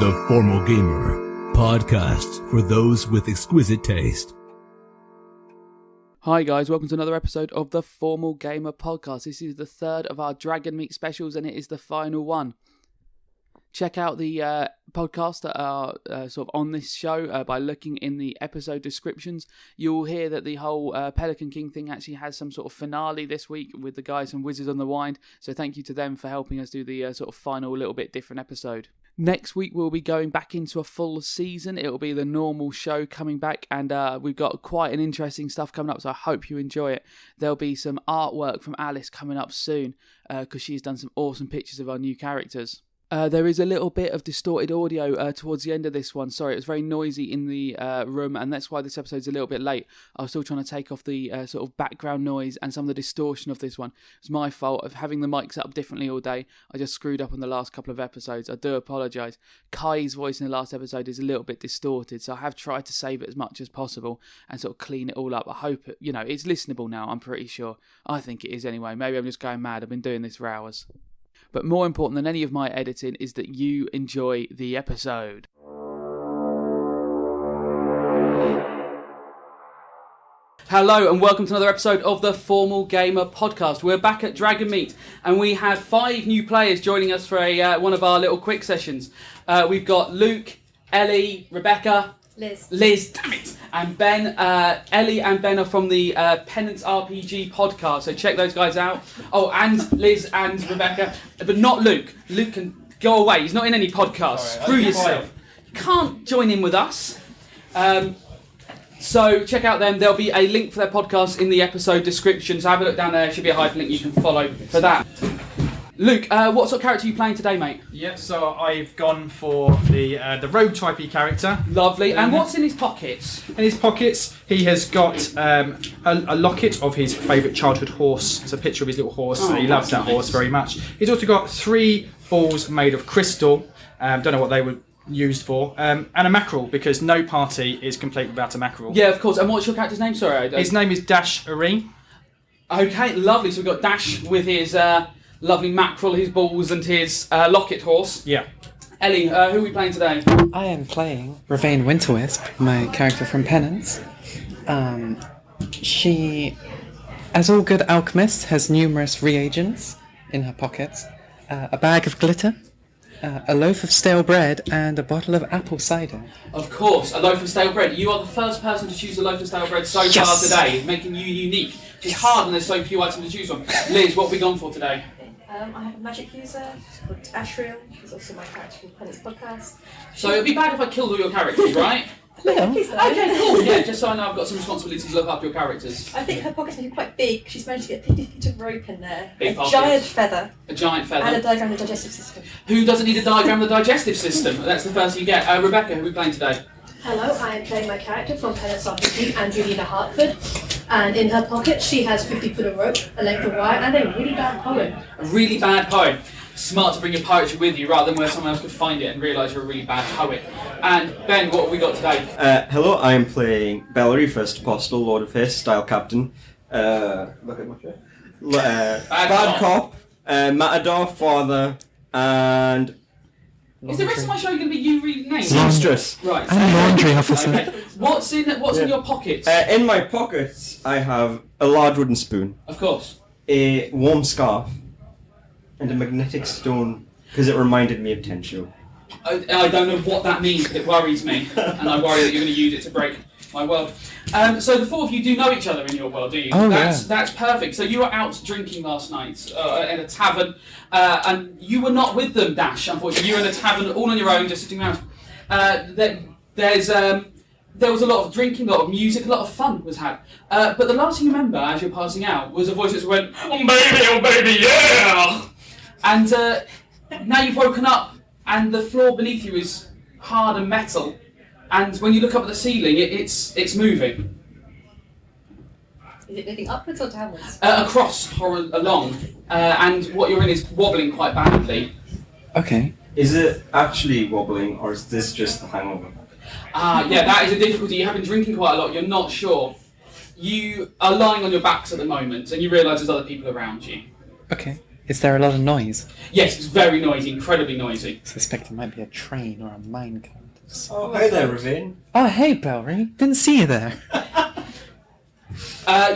The Formal Gamer, podcast for those with exquisite taste. Hi guys, welcome to another episode of The Formal Gamer Podcast. This is the third of our Dragonmeet specials and it is the final one. Check out the podcasts that are sort of on this show by looking in the episode descriptions. You'll hear that the whole Pelican King thing actually has some sort of finale this week with the guys from Wizards on the Wynd. So thank you to them for helping us do the sort of final little bit different episode. Next week we'll be going back into a full season. It'll be the normal show coming back and we've got quite an interesting stuff coming up, so I hope you enjoy it. There'll be some artwork from Alice coming up soon because she's done some awesome pictures of our new characters. There is a little bit of distorted audio towards the end of this one. Sorry, it was very noisy in the room and that's why this episode's a little bit late. I was still trying to take off the sort of background noise and some of the distortion of this one. It's my fault of having the mic set up differently all day. I just screwed up on the last couple of episodes. I do apologise. Kai's voice in the last episode is a little bit distorted, so I have tried to save it as much as possible and sort of clean it all up. I hope, it's listenable now, I'm pretty sure. I think it is anyway. Maybe I'm just going mad. I've been doing this for hours. But more important than any of my editing is that you enjoy the episode. Hello and welcome to another episode of the Formal Gamer Podcast. We're back at Dragonmeet and we have 5 new players joining us for one of our little quick sessions. We've got Luke, Ellie, Rebecca, Liz, damn it, and Ben. Ellie and Ben are from the Penance RPG Podcast, so check those guys out. Oh, and Liz and Rebecca, but not Luke. Luke can go away. He's not in any podcasts. Screw yourself. You can't join in with us. So check out them. There'll be a link for their podcast in the episode description. So have a look down there. There should be a hyperlink you can follow for that. Luke, what sort of character are you playing today, mate? Yeah, so I've gone for the rogue typey character. Lovely. And what's in his pockets? In his pockets, he has got a locket of his favourite childhood horse. It's a picture of his little horse. Oh, he loves that horse very much. He's also got 3 balls made of crystal. Don't know what they were used for. And a mackerel, because no party is complete without a mackerel. Yeah, of course. And what's your character's name? Sorry, his name is Dash Areen. Okay, lovely. So we've got Dash with his lovely mackerel, his balls, and his locket horse. Yeah. Ellie, who are we playing today? I am playing Ravane Winterwisp, my character from Penance. She, as all good alchemists, has numerous reagents in her pockets. A bag of glitter, a loaf of stale bread, and a bottle of apple cider. Of course, a loaf of stale bread. You are the first person to choose a loaf of stale bread so far today, making you unique. It's hard when there's so few items to choose from. Liz, what have we gone for today? I have a magic user called Ashriel, who's also my character from Penance Podcast. So it'd be bad if I killed all your characters, right? No, please don't. Okay, cool. Yeah, just so I know I've got some responsibility to look after your characters. I think her pockets are quite big. She's managed to get 50 feet of rope in there. Big pockets. Giant feather. A giant feather. And a diagram of the digestive system. Who doesn't need a diagram of the digestive system? That's the first you get. Rebecca, who are we playing today? Hello, I am playing my character from Penance RPG, Angelina Hartford, and in her pocket she has 50 foot of rope, a length of wire, and a really bad poem. A really bad poem. Smart to bring your poetry with you rather than where someone else could find it and realise you're a really bad poet. And Ben, what have we got today? Hello, I am playing Bellery, First Apostle, Lord of Haste, Style Captain. Look at my chair. Bad Cop, Matador, Father, and... Is the rest of my show going to be you reading names? Seamstress. Right. And laundry officer. Okay. What's in your pockets? In my pockets, I have a large wooden spoon, Of course. a warm scarf, and a magnetic stone, because it reminded me of Tenchu. I don't know what that means, but it worries me, and I worry that you're going to use it to break my world. So the 4 of you do know each other in your world, do you? Oh, That's perfect. So you were out drinking last night in a tavern, and you were not with them, Dash, unfortunately. You were in a tavern all on your own, just sitting around. There was a lot of drinking, a lot of music, a lot of fun was had. But the last thing you remember as you're passing out was a voice that went, oh baby, yeah! And now you've woken up, and the floor beneath you is hard and metal. And when you look up at the ceiling, it's moving. Is it moving upwards or downwards? Across or along. And what you're in is wobbling quite badly. Okay. Is it actually wobbling, or is this just the hangover? Yeah, that is a difficulty. You have been drinking quite a lot, you're not sure. You are lying on your backs at the moment, and you realise there's other people around you. Okay. Is there a lot of noise? Yes, it's very noisy, incredibly noisy. I suspect it might be a train or a minecart. Oh, hey there, Ravine. Oh, hey, Belry. Didn't see you there.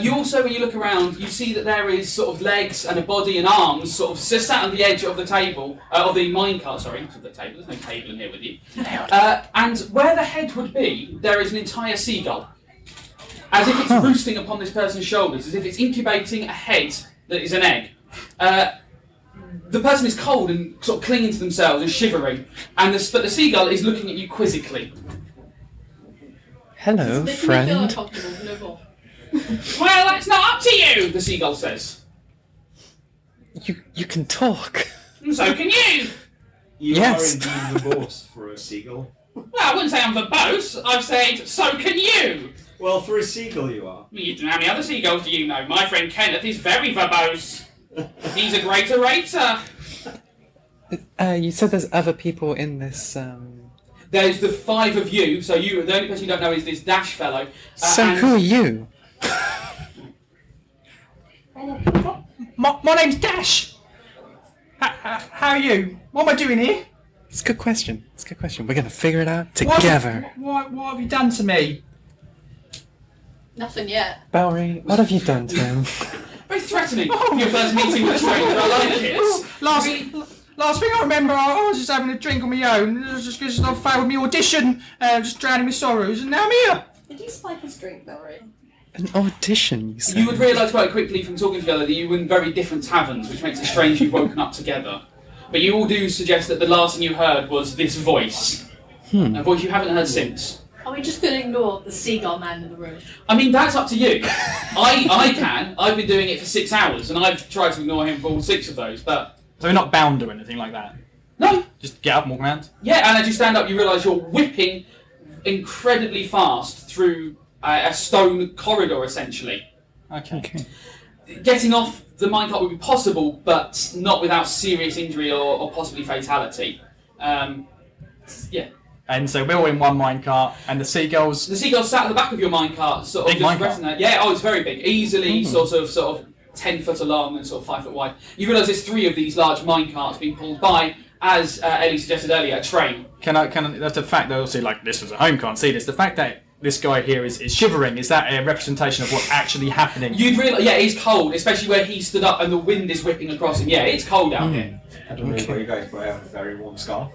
You also, when you look around, you see that there is sort of legs and a body and arms sort of just sat on the edge of the table, of the minecart, sorry, not the table, there's no table in here with you. And where the head would be, there is an entire seagull. As if it's roosting upon this person's shoulders, as if it's incubating a head that is an egg. The person is cold and sort of clinging to themselves and shivering, but the seagull is looking at you quizzically. Hello, Making me feel friend. uncomfortable, no more. Well, that's not up to you, the seagull says. You can talk. And so can you. You Yes. are indeed verbose for a seagull. Well, I wouldn't say I'm verbose, I've said, so can you. Well, for a seagull you are. You don't know how many other seagulls do you know? My friend Kenneth is very verbose. He's a great orator. You said there's other people in this. There's the 5 of you, so the only person you don't know is this Dash fellow. So and- who are you? My name's Dash. How are you? What am I doing here? It's a good question. We're gonna figure it out together. What have you done to me? Nothing yet. Belry, what have you done to him? Very threatening. Your first meeting with a stranger, I like it. Last thing I remember, I was just having a drink on my own. It was just because I failed my audition, just drowning my sorrows, and now I'm here. Did you spike his drink, Belry? An audition, you said? You would realise quite quickly from talking together that you were in very different taverns, which makes it strange you've woken up together. But you all do suggest that the last thing you heard was this voice. A voice you haven't heard since. Are we just going to ignore the seagull man in the room? I mean, that's up to you. I can. I've been doing it for 6 hours, and I've tried to ignore him for all 6 of those, but... So we're not bound or anything like that? No. Just get up and walk around? Yeah, and as you stand up, you realise you're whipping incredibly fast through a stone corridor, essentially. Okay. Getting off the minecart would be possible, but not without serious injury or possibly fatality. Yeah. And so we're all in one minecart, and the seagulls... The seagull sat at the back of your minecart, sort of Big just minecart? resting there. Yeah, it's very big. Easily sort of 10 foot long and sort of 5 foot wide. You realise there's 3 of these large minecarts being pulled by, as Ellie suggested earlier, a train. That's the fact that obviously, like, this was at home, can't see this. The fact that this guy here is shivering, is that a representation of what's actually happening? You'd realise, yeah, it's cold, especially where he stood up and the wind is whipping across him. Yeah, it's cold out here. I don't know about you guys, but I have a very warm scarf.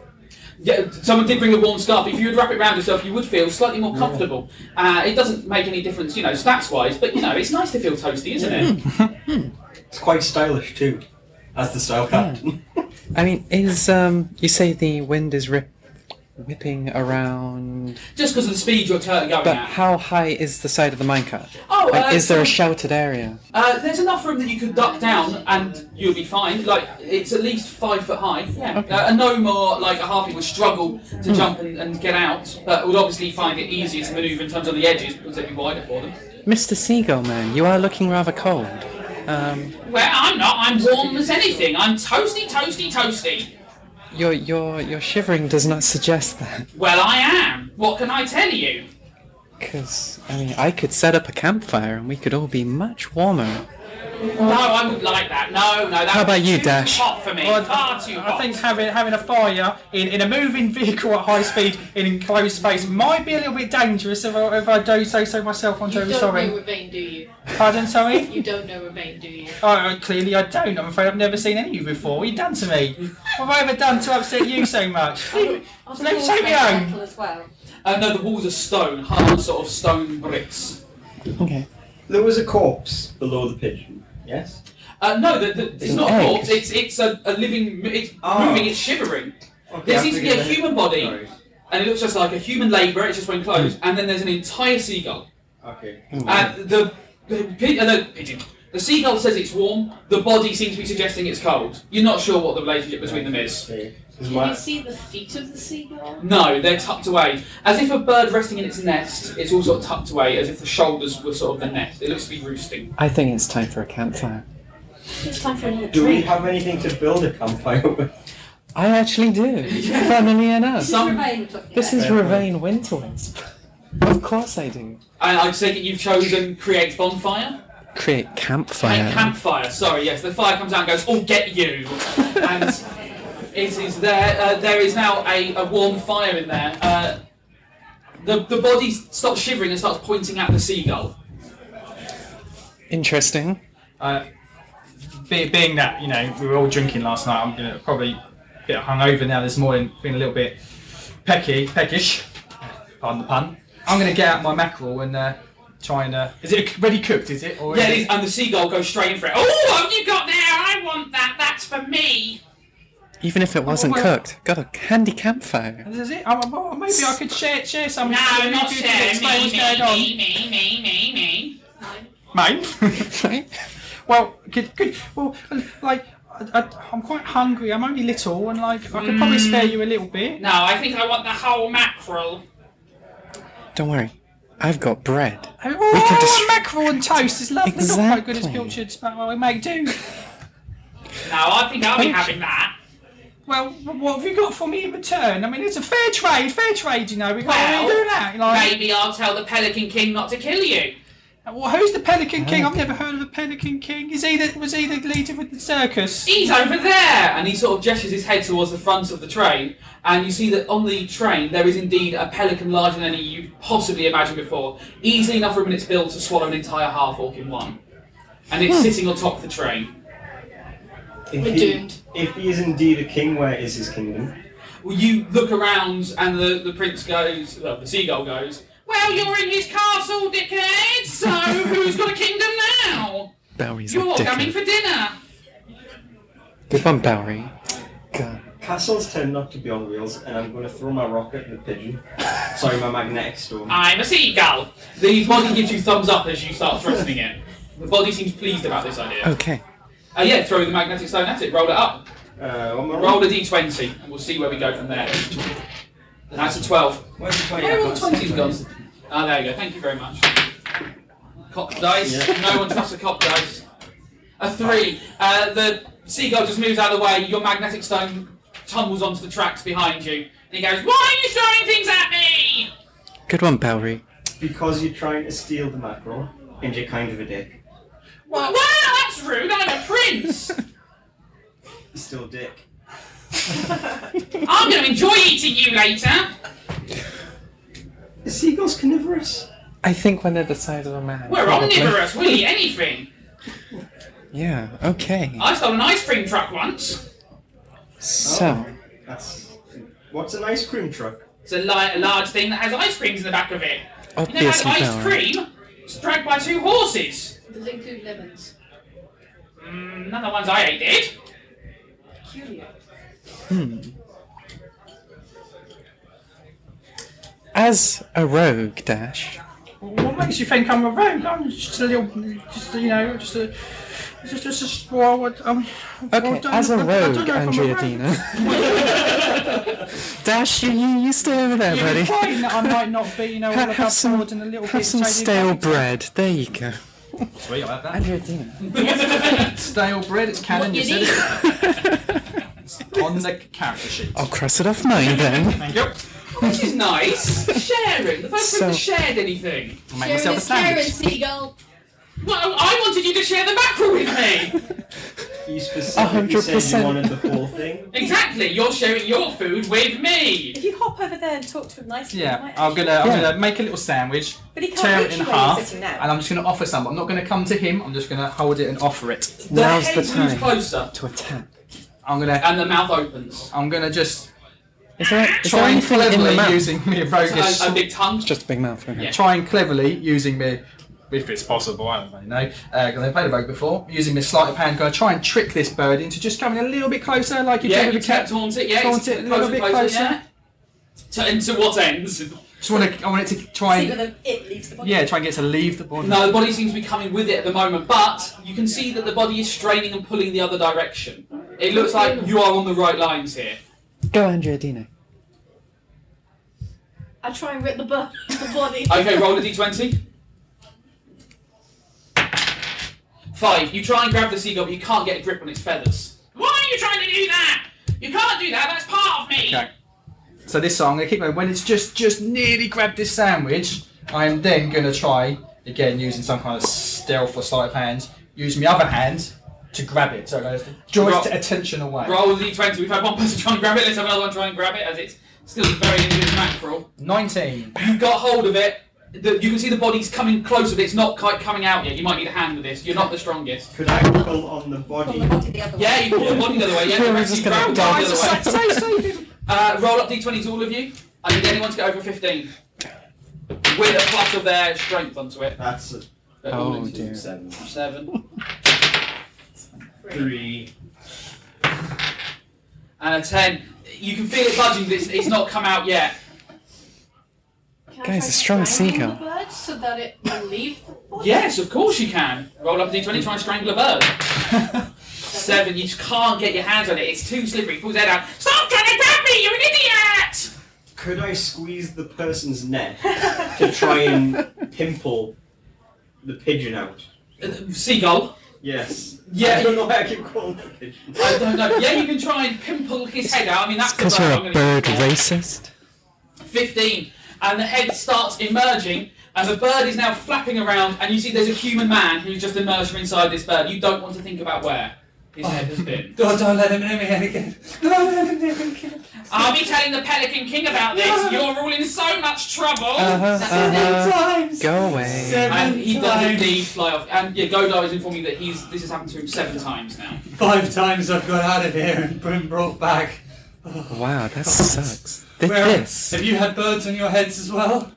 Yeah, someone did bring a warm scarf. If you would wrap it around yourself, you would feel slightly more comfortable. It doesn't make any difference, stats-wise, but, it's nice to feel toasty, isn't it? It's quite stylish too, as the style captain. I mean, is you say the wind is whipping around? Just because of the speed you're going But at. how high is the side of the minecart? Oh, Is there a sheltered area? There's enough room that you could duck down and you'll be fine. Like, it's at least 5 foot high. Yeah. Okay. A gnome or like a halfling would struggle to jump and get out, but would obviously find it easier to manoeuvre in terms of the edges because they'd be wider for them. Mr. Seagull Man, you are looking rather cold. Well, I'm not. I'm warm as anything. I'm toasty, toasty, toasty. Your shivering does not suggest that. Well, I am. What can I tell you? Because, I could set up a campfire and we could all be much warmer. No, I wouldn't like that. No, that How would about be you, too Dash? hot for me. Far too hot. I think having a fire in a moving vehicle at high speed in enclosed space might be a little bit dangerous if I do say so myself. I'm You terribly don't sorry. know Ravine, do you? Pardon, sorry? You don't know Ravine, do you? Clearly I don't. I'm afraid I've never seen any of you before. What have you done to me? What have I ever done to upset you so much? Are the Let me walls take me made of home. metal as well? No, the walls are stone, hard sort of stone bricks. Okay. There was a corpse below the pigeon, yes? No, it's an not a egg. corpse. It's a living. It's moving. It's shivering. Okay, There I seems to be a figured human body, Sorry. and it looks just like a human labourer. It's just wearing clothes, and then there's an entire seagull. Okay. And the pigeon. The seagull says it's warm. The body seems to be suggesting it's cold. You're not sure what the relationship between them is. Okay. 'Cause Can my- you see the feet of the seagull? No, they're tucked away. As if a bird resting in its nest, it's all sort of tucked away, as if the shoulders were sort of the nest. It looks to be roosting. I think it's time for a campfire. It's time for another Do we drink. have anything to build a campfire with? I actually do. Funnily enough. This is Some- Ravine we're talking This about. is Ravine Winterwisp. Of course I do. And I'd say that you've chosen create bonfire. create campfire. Campfire, sorry, yes. The fire comes out and goes, "Oh, get you!" And it is there. There is now a warm fire in there. The body stops shivering and starts pointing at the seagull. Interesting. Being that, you know, we were all drinking last night, I'm gonna probably a bit hungover now this morning, feeling a little bit peckish. Pardon the pun. I'm gonna get out my mackerel and try and. Is it ready cooked? Is it? Or Yeah, it is, and the seagull goes straight in for it. Oh, what have you got there? I want that. That's for me. Even if it wasn't cooked, got a handy campfire. Is it? Maybe I could share some. No, not share. Me. Mine. Right? Well, good. Well, like, I'm quite hungry. I'm only little, and like, I could probably spare you a little bit. No, I think I want the whole mackerel. Don't worry, I've got bread. Mackerel and toast is lovely. Exactly. Not quite good as pilchards, but well, we may do. No, I think I'll be having that. Well, what have you got for me in return? I mean, it's a fair trade, you know. We can't really do that. You know? Maybe I'll tell the Pelican King not to kill you. Well, who's the Pelican King? I've never heard of the Pelican King. Was he the leader of the circus? He's over there! And he sort of gestures his head towards the front of the train, and you see that on the train there is indeed a pelican larger than any you've possibly imagined before. Easily enough room in its bill to swallow an entire half-orc in one. And it's sitting on top of the train. We're doomed. If he is indeed a king, where is his kingdom? Well, you look around and the prince goes, well, the seagull goes, "Well, you're in his castle, dickhead, so who's got a kingdom now? Bowery's You're a dickhead. coming for dinner." Good one, Bowery. God. Castles tend not to be on wheels, and I'm going to throw my rocket at the pigeon. Sorry, my magnetic storm. I'm a seagull. The body gives you thumbs up as you start thrusting it. The body seems pleased about this idea. Okay. Yeah, throw the magnetic stone at it, roll it up. Roll a d20, and we'll see where we go from there. That's a 12. Where's the 20? Where have all the 20s gone? Ah, there you go, thank you very much. Cocked dice, no one trusts a cocked dice. A 3. The seagull just moves out of the way, your magnetic stone tumbles onto the tracks behind you, and he goes, "Why are you throwing things at me?" Good one, Bowery. Because you're trying to steal the mackerel, and you're kind of a dick. Wow, that's rude, I'm a prince! You're still a dick. I'm going to enjoy eating you later! The seagull's carnivorous. I think when they're the size of a man. We're probably. omnivorous, we'll eat anything! Yeah, okay. I stole an ice cream truck once. So, What's an ice cream truck? It's a large thing that has ice creams in the back of it. obviously, You never had ice Bowery. cream? It's dragged by 2 horses. Does it include lemons? None of the ones I ate did. Peculiar. As a rogue, Dash, What makes you think I'm a rogue? I'm just a little, okay, as a rogue, Andrea Dina. Dash, you stay over there, buddy. Fine that I might not be, all Have above some, board and a little have bit some shady stale about it. bread. There you go. Sweet, I'll have that. Andrea Dina. Stale bread, it's canon, What you you said it. On the character sheet. I'll cross it off mine then. Thank you. This is nice. Sharing. The first person that shared anything. I'll make myself a Sharon, sandwich. seagull. Well, I wanted you to share the mackerel with me. You specifically said 100%. you wanted the whole thing. Exactly. You're sharing your food with me. If you hop over there and talk to him nicely, he Yeah, might I'm actually- gonna make a little sandwich, But he can't tear reach it in you where you're half, sitting now. and I'm just gonna offer some. I'm not gonna come to him. I'm just gonna hold it and offer it. The Now's head the moves time closer, to attack. I'm gonna and the mouth opens. just Is there try and anything in the cleverly mouth? using me roguish. A big tongue. It's just a big mouth, okay. Yeah. Try and cleverly using me, if it's possible. I don't really know. Because I've played a rogue before. Using my sleight of hand, gonna try and trick this bird into just coming a little bit closer, like you Yeah, do you with a cat. taunt it. Yeah, Taunt it a little bit closer. Yeah. To what ends? I want it to try See and whether it leaves the body. try and get it to leave the body. No, the body seems to be coming with it at the moment, but you can see that the body is straining and pulling the other direction. It looks like you are on the right lines here. Go, Andrea Dina. I try and rip the body. Okay, roll a d20. 5. You try and grab the seagull, but you can't get a grip on its feathers. Why are you trying to do that? You can't do that. That's part of me. Okay. So this song, I'm gonna keep going. When it's just nearly grabbed this sandwich, I am then gonna try again using some kind of stealth or sleight of hand, use my other hand to grab it. So it draws attention away. Roll the d20. We've had one person try and grab it. Let's have another one try and grab it, as it's still very in his mackerel. 19. You've got hold of it. You can see the body's coming closer, but it's not quite coming out yet. You might need a hand with this. You're not the strongest. Could I pull on the body? Yeah, you pull the body the other way. Yeah, We're the rest just you gonna grab go. the other way. Roll up d20s, all of you. I need anyone to get over 15. With a plus of their strength onto it. That's Oh dear. 7. 7. 3. And a 10. You can feel it budging, but it's not come out yet. Guys, a strong seagull. The bird so that it will leave the body? Yes, of course you can. Roll up a d20, try and strangle a bird. 7, you just can't get your hands on it. It's too slippery. He pulls his head out. Stop trying to grab me, you're an idiot! Could I squeeze the person's neck to try and pimple the pigeon out? Seagull. Yes. Yeah. I don't know why I keep calling it pigeon. I don't know. Yeah, you can try and pimple his head out. I mean, that's Because the you're bird a I'm gonna bird use. racist. 15. And the head starts emerging, and the bird is now flapping around, and you see there's a human man who's just emerged from inside this bird. You don't want to think about where his head has been. Don't let him near me again. Don't let him near me again. I'll be telling the Pelican King about this. You're all in so much trouble. 7 times. Go away. 7 And he does times. indeed fly off. And yeah, Godar is informing me that this has happened to him 7 times now. 5 times I've got out of here and been brought back. Wow, that sucks. Where- This. Have you had birds on your heads as well?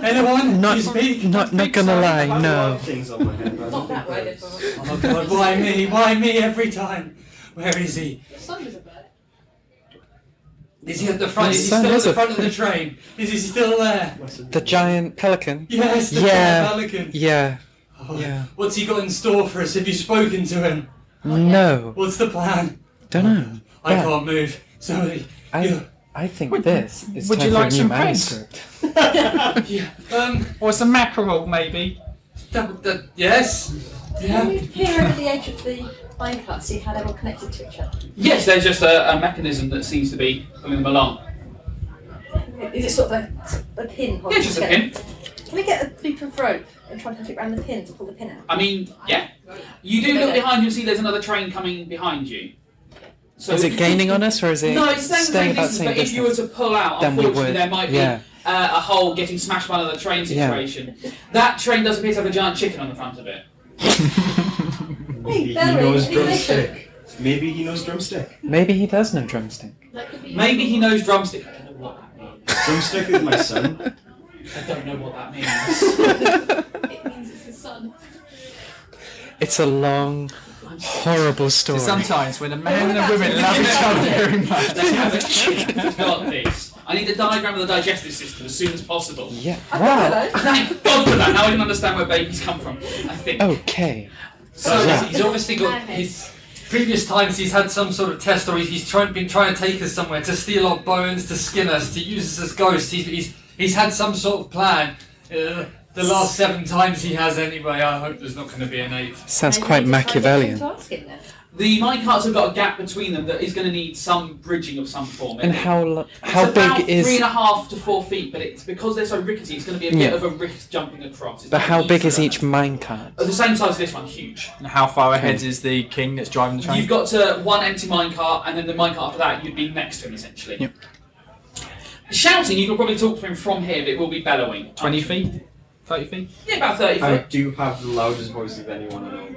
Anyone? Not, You speak? not gonna lie, I have a lot no. of things on my head. but I Not don't that think way, birds. this one. Oh God, why me? Why me every time? Where is he? The sun is a bird. Is he at the front? The Is he sun still at is the a- front of the train? Is he still there? The giant pelican? Yes, the Yeah. pelican. Yeah. Oh, Yeah. What's he got in store for us? Have you spoken to him? No. What's the plan? Don't know. I Yeah. can't move. Sorry. I think this is would time you for like a new some paint? manuscript. Yeah. Or some mackerel, maybe. Yes. Can Yeah. you peer over the edge of the minecart, see how they're all connected to each other? Yes, there's just a mechanism that seems to be pulling them along. Is it sort of a pin? Yeah, just a pin. Can we get a loop of rope and try and touch it around the pin to pull the pin out? I mean, yeah. You do look behind you and see there's another train coming behind you. So Is it gaining on us or is it No, it's staying the staying same about the distance, same but if you were distance? to pull out, Then we unfortunately would, there might be yeah. a hole getting smashed by another train Yeah. situation. That train does appear to have a giant chicken on the front of it. Maybe he Barry, knows are you drumstick. Maybe he knows drumstick. Maybe he does know drumstick. That could be Maybe he knows drumstick. I don't know what that means. Drumstick is my son. I don't know what that means. It means it's the sun. It's a long, horrible story. Sometimes when a man and a woman love each other very much. Let's have a got this. I need a diagram of the digestive system as soon as possible. Yeah. I've Wow. got those. Thank God for that. Now I can understand where babies come from, I think. Okay. So Yeah. he's obviously got his previous times he's had some sort of test, or he's been trying to take us somewhere to steal our bones, to skin us, to use us as ghosts. He's had some sort of plan. The last 7 times he has anyway. I hope there's not going to be an 8th. Sounds Maybe quite we just try and get Machiavellian. him to ask it then. The minecarts have got a gap between them that is going to need some bridging of some form. And how It's about big is? 3.5 to 4 feet, but it's because they're so rickety. It's going to be a bit Yeah. of a risk jumping across. It's But not how big is easy. each minecart? The same size as this one, huge. And how far ahead is the king that's driving the train? You've got to one empty minecart, and then the minecart after that, you'd be next to him essentially. Yep. Shouting, you can probably talk to him from here, but it will be bellowing. 20 feet? 30 feet? Yeah, about 30 I foot. do have the loudest voice of anyone I know.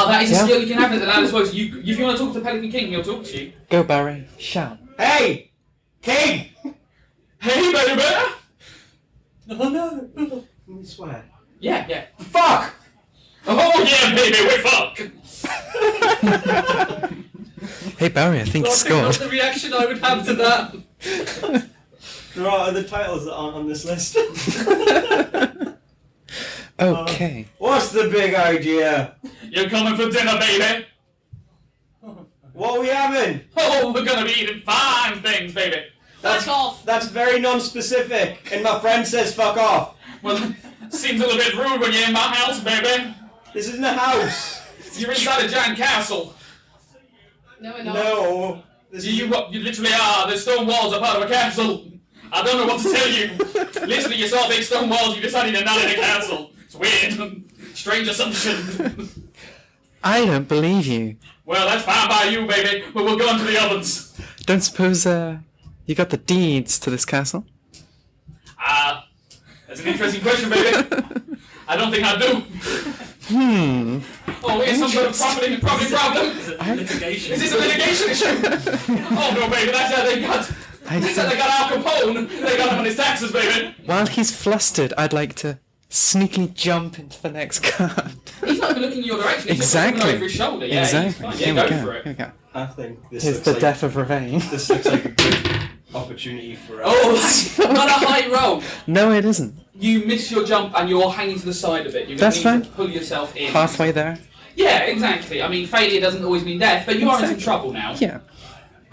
That is a Yeah. skill you can have at the loudest voice. If you want to talk to the Pelican King, he'll talk to you. Go Barry, shout. Hey! King! Hey, baby! Oh no! I swear. Yeah. Fuck! Oh yeah, baby, we're fuck. Hey Barry, I think you What's scored. the reaction I would have to that? There are other titles that aren't on this list. Okay. What's the big idea? You're coming for dinner, baby. What are we having? Oh, we're gonna be eating fine things, baby. That's Fuck off. That's very non-specific, and my friend says fuck off. Well, seems a little bit rude when you're in my house, baby. This isn't a house. You're inside a giant castle. No, we're not. No. This You literally are. The stone walls are part of a castle. I don't know what to tell you. Literally, you saw big stone walls, you decided to not in a castle. It's weird. Strange assumption. I don't believe you. Well, that's fine by you, baby, but we'll go on to the ovens. Don't suppose you got the deeds to this castle? That's an interesting question, baby. I don't think I do. Oh, here's some sort of property problem. Is it litigation? Is this a litigation issue? Oh no, baby, that's how they got. They said they got Al Capone. They got him on his taxes, baby. While he's flustered, I'd like to sneakily jump into the next card. He's not even looking in your direction. He's Exactly. just looking over his shoulder. Yeah, Exactly. Yeah, Here go we go. for it. Here we go. I think this Here's looks the like death of Ravine. this looks like a good opportunity for us. Oh, that's not a high roll. No, it isn't. You miss your jump and you're hanging to the side of it. You're That's going to need fine. to pull yourself in. Halfway there. Yeah, exactly. I mean, failure doesn't always mean death, but you are in some trouble now. Yeah.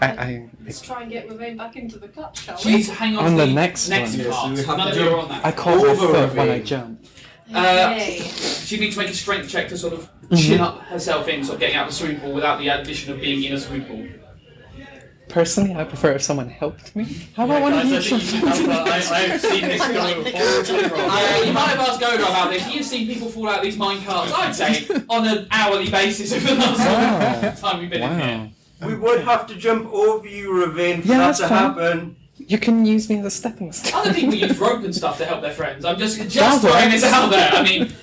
Let's try and get Ravine back into the cup, shall we? She's hanging on, On to the next next one. Yeah, so part. we have None to of you are jump. on that. I caught my Over foot when I Ravine. jumped. Yay. She needs to make a strength check to sort of chin up herself in, sort of getting out of the swimming pool without the addition of being in a swimming pool. Personally, I prefer if someone helped me. How about one of you? I've seen this go horribly wrong. You might have asked Goda about this. You've seen people fall out of these mine carts, I'd say, on an hourly basis over the last time we've been in here. We would have to jump over you, Ravine, for Yeah, that that's to fine. happen. You can use me as a stepping stone. Other people use rope and stuff to help their friends. I'm just That throwing this works. out there. I mean,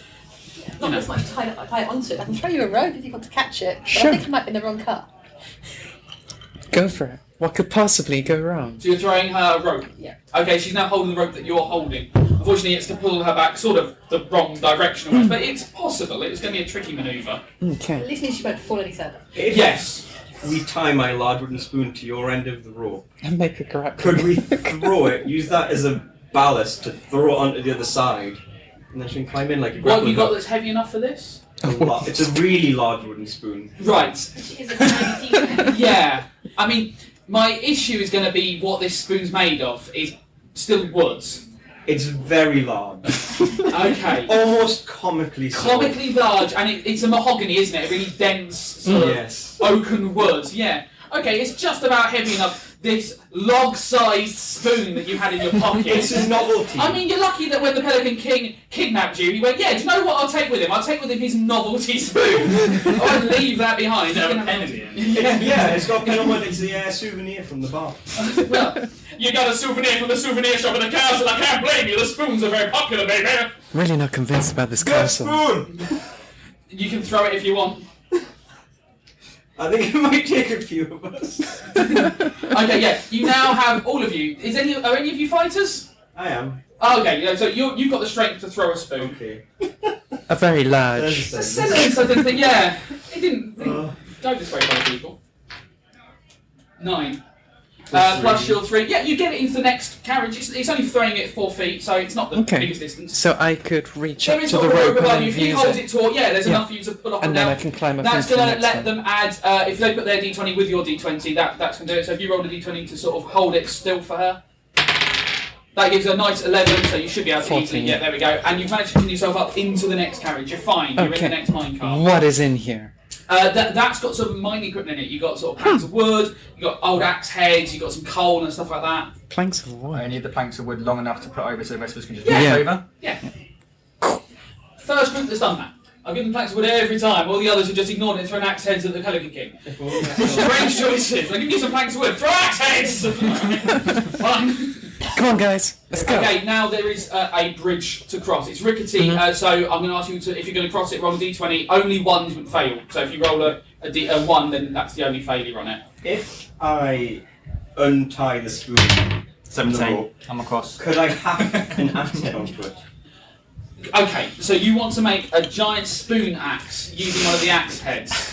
Not as much tie it onto it. I can throw you a rope if you want to catch it, but Sure. I think I might be in the wrong cup. Go for it. What could possibly go wrong? so you're throwing her rope. Yeah. Okay, she's now holding the rope that you're holding. Unfortunately, it's to pull her back sort of the wrong direction almost, but it's possible. It's going to be a tricky manoeuvre. At Okay. least means she won't fall any further. If Yes. we tie my large wooden spoon to your end of the rope, And make a grab. could we throw it, use that as a ballast to throw it onto the other side, and then she can climb in like a What have you grappling got hook? that's heavy enough for this? It's a really large wooden spoon. Right. She is a tiny teacher. Yeah. I mean, my issue is going to be what this spoon's made of is still woods. It's very large. Okay. Almost comically small. Comically large, and it's a mahogany, isn't it? A really dense sort of Yes. oaken wood. Yeah. Okay, it's just about heavy enough. This log-sized spoon that you had in your pocket. It's a novelty. I mean, you're lucky that when the Pelican King kidnapped you, he went, yeah, do you know what I'll take with him? I'll take with him his novelty spoon. I won't leave that behind. Is there You a can pen have- in the end? Yeah, it's got pen on it. It's the souvenir from the bar. Well, you got a souvenir from the souvenir shop at the castle. I can't blame you. The spoons are very popular, baby. Really not convinced about this Good castle. spoon! You can throw it if you want. I think it might take a few of us. Okay, yeah. You now have all of you. Are any of you fighters? I am. Oh, okay, yeah, so you've got the strength to throw a spoon. Okay. A very large. The sentence, I didn't think, yeah. It didn't Uh. go this way by people. 9. Plus your 3. Yeah, you get it into the next carriage. It's only throwing it 4 feet, so it's not the Okay. biggest distance. So I could reach There up is to sort the of a rope rope above and you. then If he use holds it. it taut, yeah, there's Yeah. enough for you to pull up And and then down. I can climb up That's into the going to next let one. them add, if they put their d20 with your d20, that's going to do it. So if you roll a d20 to sort of hold it still for her, that gives her a nice 11, so you should be able to 14. easily, yeah, there we go. And you've managed to clean yourself up into the next carriage. You're fine, you're in Okay. the next minecart. What is in here? That's got some mining equipment in it. You've got sort of planks of wood, you've got old axe heads, you've got some coal and stuff like that. Planks of I wood. need the planks of wood long enough to put over so the rest of us can just Yeah. move Yeah. over. Yeah. First group that's done that. I've given them planks of wood every time. All the others have just ignored it and thrown axe heads at the Pelican King. Strange choices. I give you some planks of wood. Throw axe heads! Fine. Come on, guys. Let's go. Okay, now there is a bridge to cross. It's rickety, so I'm going to ask you to, if you're going to cross it, roll a d20. Only ones would fail. So if you roll a 1, then that's the only failure on it. If I untie the spoon, 17. I'm across. could I have an axe head onto it? Okay, so you want to make a giant spoon axe using one of the axe heads.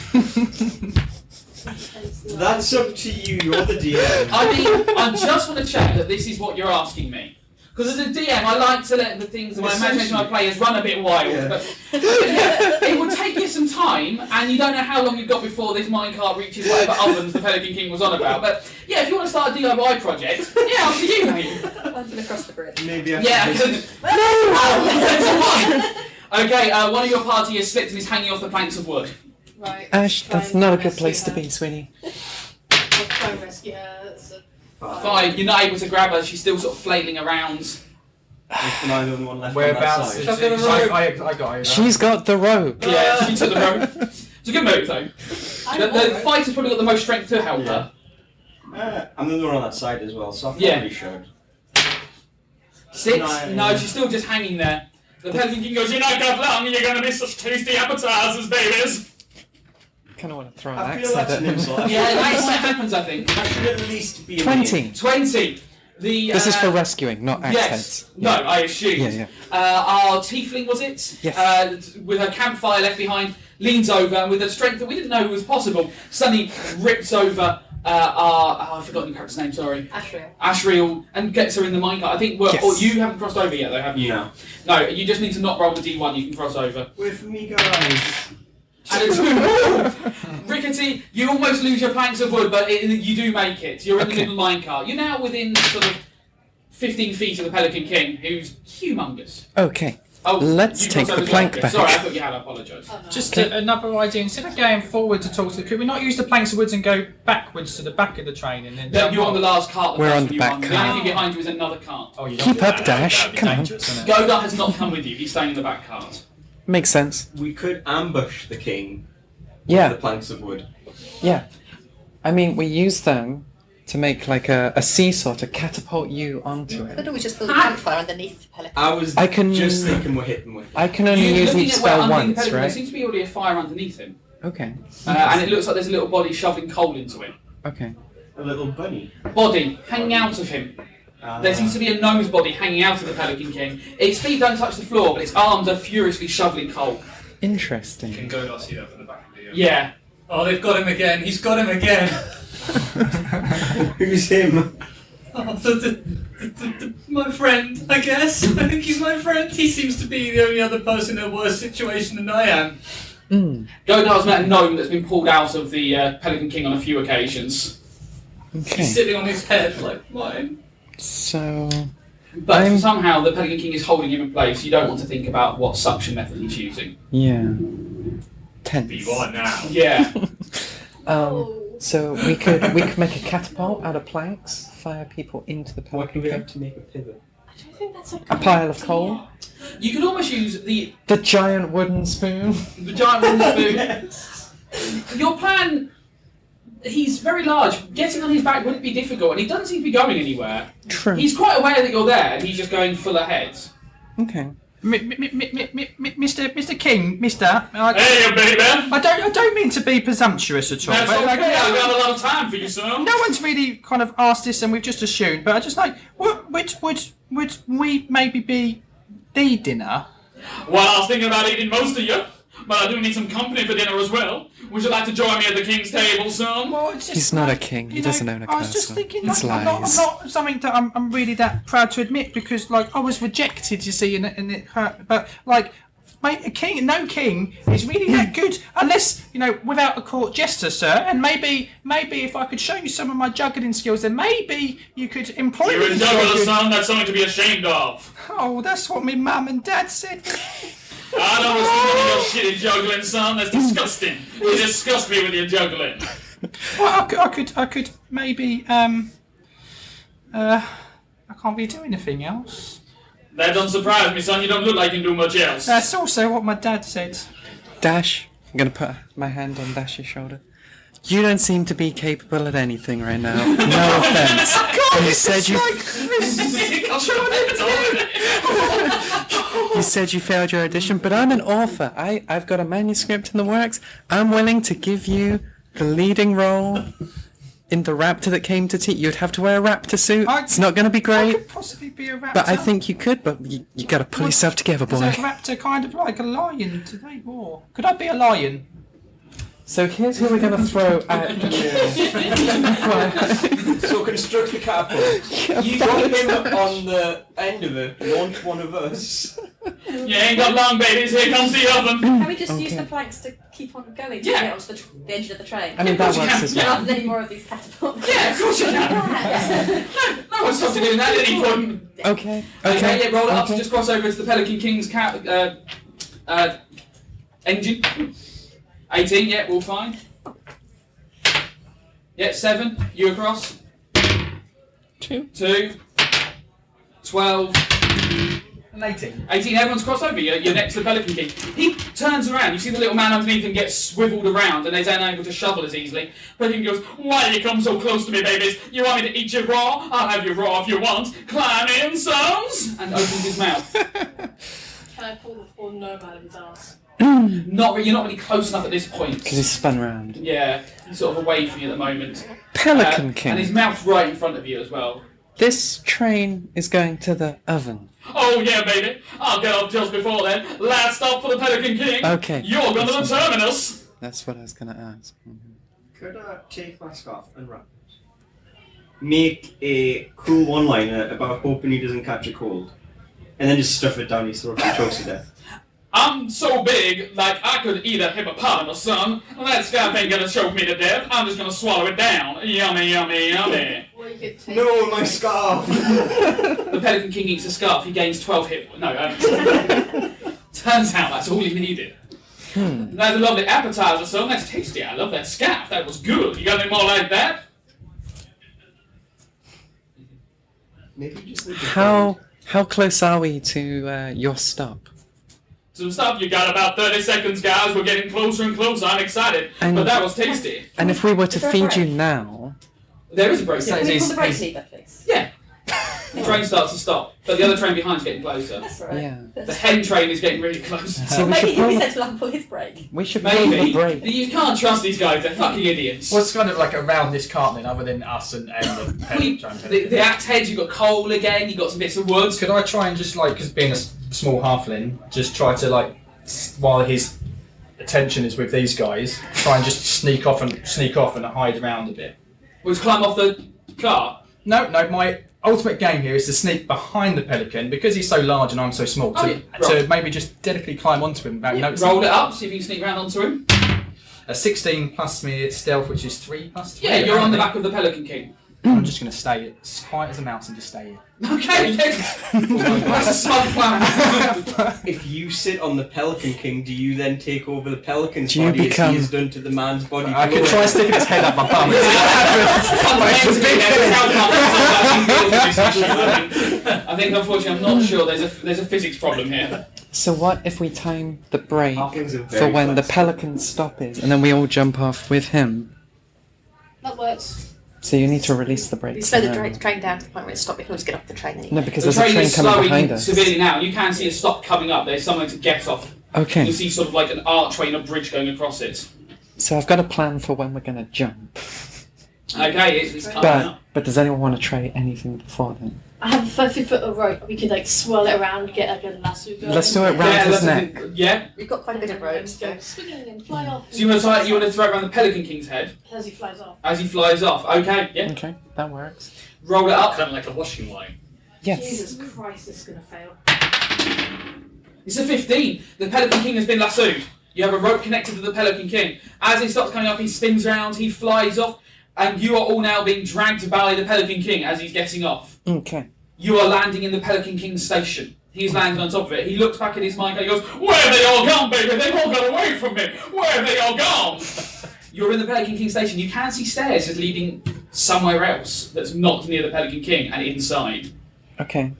That's up to you. You're the DM. I mean, I just want to check that this is what you're asking me. Because as a DM, I like to let the things that my imagination of my players run a bit wild. Yeah. But yeah, it will take you some time, and you don't know how long you've got before this minecart reaches whatever ovens the Pelican King was on about. But yeah, if you want to start a DIY project, yeah, up to you, mate. I'm going to cross the bridge. Maybe I Yeah. should. It's a 1. Okay, one of your party has slipped and is hanging off the planks of wood. Right. Ash, try that's and not a good rescue place to her. be, sweetie. I'll try and rescue her. That's a 5. You're not able to grab her. She's still sort of flailing around. Is neither of them one left Whereabouts? on that Is side? I got her. She's got the rope. Yeah, she took the rope. It's a good move, though. The fighter's probably got the most strength to help her. I'm the one on that side as well, so I Yeah. probably should. 6? 9. No, she's still just hanging there. The Pelican King goes, "You're not got long, and you're going to miss such tasty appetizers, babies." Kind of want to throw an I axe feel at that's an it. insult. Yeah, that's what happens, I think. That should at least be 20. 20. This is for rescuing, not axe Yes. heads. No, I assumed. Yeah. Our tiefling, was it? Yes. With her campfire left behind, leans over and with a strength that we didn't know was possible, suddenly rips over I've forgotten your character's name, sorry. Ashriel, and gets her in the minecart. I think, or you haven't crossed over yet though, have you? No. No, you just need to not roll the D1, you can cross over. Wait for me, guys. And it's Rickety, you almost lose your planks of wood, but you do make it. You're in the middle minecart. You're now within sort of 15 feet of the Pelican King, who's humongous. Okay. Oh, let's you take crossed the over plank well. back. Sorry, I thought you had. I apologise. Oh, no. Just another idea. Instead of going forward to talk to the crew, we not use the planks of woods and go backwards to the back of the train and then. No, you're on the last cart. We're first on one the you back won. The cart. only thing behind you is another cart. Oh, you Keep don't up, do that. Dash. That'd be Come on. dangerous, isn't it? Godot has not come with you. He's staying in the back cart. Makes sense. We could ambush the king with Yeah, the planks of wood. yeah. I mean, we use them to make like a seesaw to catapult you onto Could it. always just build a campfire underneath the Pelican. I can- just thinking we'll hit them with. I can only You're use looking each at where spell underneath the once, Pelican, there right? seems to be already a fire underneath him. Okay. And it looks like there's a little body shoveling coal into it. Okay. A little bunny. Body hanging out of him. There seems to be a gnome's body hanging out of the Pelican King. Its feet don't touch the floor, but its arms are furiously shoveling coal. Interesting. Can Godot see that from the back of the Yeah. Oh, they've got him again. He's got him again. Who's him? Oh, my friend, I guess. I think he's my friend. He seems to be the only other person in a worse situation than I am. Godot's met a gnome that's been pulled out of the Pelican King on a few occasions. Okay. He's sitting on his head like mine. So But somehow the Pelican King is holding him in place. You don't want to think about what suction method he's using. yeah. Tense. Be on now. Yeah. So we could make a catapult out of planks, fire people into the What Pelican do we King. have to make a pivot? I don't think that's A pile of coal. You could almost use the Giant wooden spoon. giant wooden spoon. Your plan, he's very large. Getting on his back wouldn't be difficult, and he doesn't seem to be going anywhere. True. He's quite aware that you're there, and he's just going full ahead. Okay. Mr. King, Mister. Hey, baby. I don't mean to be presumptuous at all. That's but, okay. I've no, got a lot of time for you, son. no one's really kind of asked this, and we've just assumed. But I just like, would we maybe be the dinner? Well, I was thinking about eating most of you, but I do need some company for dinner as well. Would you like to join me at the king's table, son? Well, it's just He's not like, a king. He you doesn't own a I was just castle. thinking, It's like, I'm lies. not something that I'm really that proud to admit because, like, I was rejected, you see, and it hurt. But like, mate, no king is really that good unless without a court jester, sir. And maybe if I could show you some of my juggling skills, then maybe you could employ You're me. a to juggler, juggle. son. That's something to be ashamed of. Oh, that's what my mum and dad said. I don't want to see your shitty juggling, son. That's disgusting. You disgust me with your juggling. Well, I could maybe I can't really do anything else. That don't surprise me, son. You don't look like you can do much else. That's also what my dad said. Dash. I'm gonna put my hand on Dash's shoulder. You don't seem to be capable at anything right now. No offense. You said you said you failed your audition, but I'm an author. I've got a manuscript in the works. I'm willing to give you the leading role in the raptor that came to tea. You'd have to wear a raptor suit. It's not going to be I great, could possibly be a raptor. but I think you could. But you got to pull yourself together, Is boy. a raptor kind of like a lion today, or could I be a lion? So here's who we're going to throw at. So construct the catapult. You got him on the end of it. Launch one of us. You ain't got long, babies. Here comes the oven. Can we just use Okay. the planks to keep on going to Yeah. get onto the engine of the train? I mean, that works as well. Rather than any more of these catapults. Yeah, of course you can. No one's stopped you doing that at any point. Okay. Okay, yeah, roll it up to okay. just cross over to the Pelican King's engine. 18, yeah, all fine. Yeah, 7, you across. 2. 2, 12, An 18. 18. Everyone's crossed over. You're next to the Pelican King. He turns around. You see the little man underneath him get swiveled around, and he's unable to shovel as easily. Pelican goes, "Why do you come so close to me, babies? You want me to eat you raw? I'll have you raw if you want. Climb in, sons!" And opens his mouth. Can I pull the poor gnome out of his ass? You're not really close enough at this point. Because he's spun round. Yeah, he's sort of away from you at the moment. Pelican King. And his mouth's right in front of you as well. This train is going to the oven. Oh yeah, baby. I'll get off just before then. Last stop for the Pelican King. Okay. You're going to the terminus. That's what I was going to ask. Could I take my scarf and wrap it? Make a cool one-liner about hoping he doesn't catch a cold. And then just stuff it down his throat and chokes to death. I'm so big, like I could eat a hippopotamus, son. That scarf ain't gonna choke me to death. I'm just gonna swallow it down. Yummy, yummy, yummy. Or you could take No, my scarf! The Pelican King eats a scarf. He gains 12 hit. No, turns out that's all he needed. That's a lovely appetizer, son. That's tasty. I love that scarf. That was good. You got any more like that? Maybe just leave it How close are we to your stop? Some stuff. You got about 30 seconds, guys. We're getting closer and closer. I'm excited. And- But that was tasty. And if we were to Is there a feed break? you now, There is a break. Can we pull the brake lever, please? Yeah. The train starts to stop, but the other train behind's getting closer. That's alright. yeah. The hen train is getting really close. So we Maybe should he'll be pull, sent to pull his brake. we should pull the Maybe. brake. You can't trust these guys. They're fucking idiots. What's kind of like around this cart then, other than us and the We- the axe heads, you've got coal again, you've got some bits of wood. Could I try and just like, because being a small halfling, just try to like, while his attention is with these guys, try and just sneak off and hide around a bit. We'll just climb off the car. No, my ultimate game here is to sneak behind the pelican because he's so large and I'm so small. Oh, To, yeah. to maybe just delicately climb onto him without noticing. Roll it up, see if you can sneak round onto him. A 16 plus me stealth, which is 3 plus 3. Yeah, you're on the back of the Pelican King. I'm just going to stay as quiet as a mouse and just stay here. Okay, yes. That's a smart plan. If you sit on the Pelican King, do you then take over the Pelican's Do you body as become- he has done to the man's body? I could try sticking his head up my bum. I think unfortunately I'm not sure. There's a physics problem here. So what if we time the brake Halflings are for very when the fast. pelican's stop is, and then we all jump off with him? That works. So you need to release the brake. We slow the now. train down to the point where it stops. We can just get off the train anyway. No, because The there's a train train is coming behind slowing us. severely now. You can see a stop coming up. There's somewhere to get off. Okay, You see sort of like an archway and a bridge going across it. so I've got a plan for when we're going to jump. Okay, it's coming up. But does anyone want to try anything before then? I have a 30 foot of rope. We could like swirl it around, get like a lasso going. Let's do it round Yeah, his let's- neck. Yeah. We've got quite a bit of rope. Go swinging and fly off. So you want to throw it around the Pelican King's head As he flies off. as he flies off. Okay, yeah. Okay, that works. Roll it up. Kind of like a washing line. Yes. Jesus Christ, this is gonna fail. It's a 15. The Pelican King has been lassoed. You have a rope connected to the Pelican King. As he stops coming up, he spins round, he flies off, and you are all now being dragged to ballet the Pelican King as he's getting off. Okay. You are landing in the Pelican King's station. He's landing on top of it. He looks back at his mic and he goes, "Where have they all gone, baby? They've all got away from me. Where have they all gone?" You're in the Pelican King station. You can see stairs just leading somewhere else that's not near the Pelican King and inside. Okay.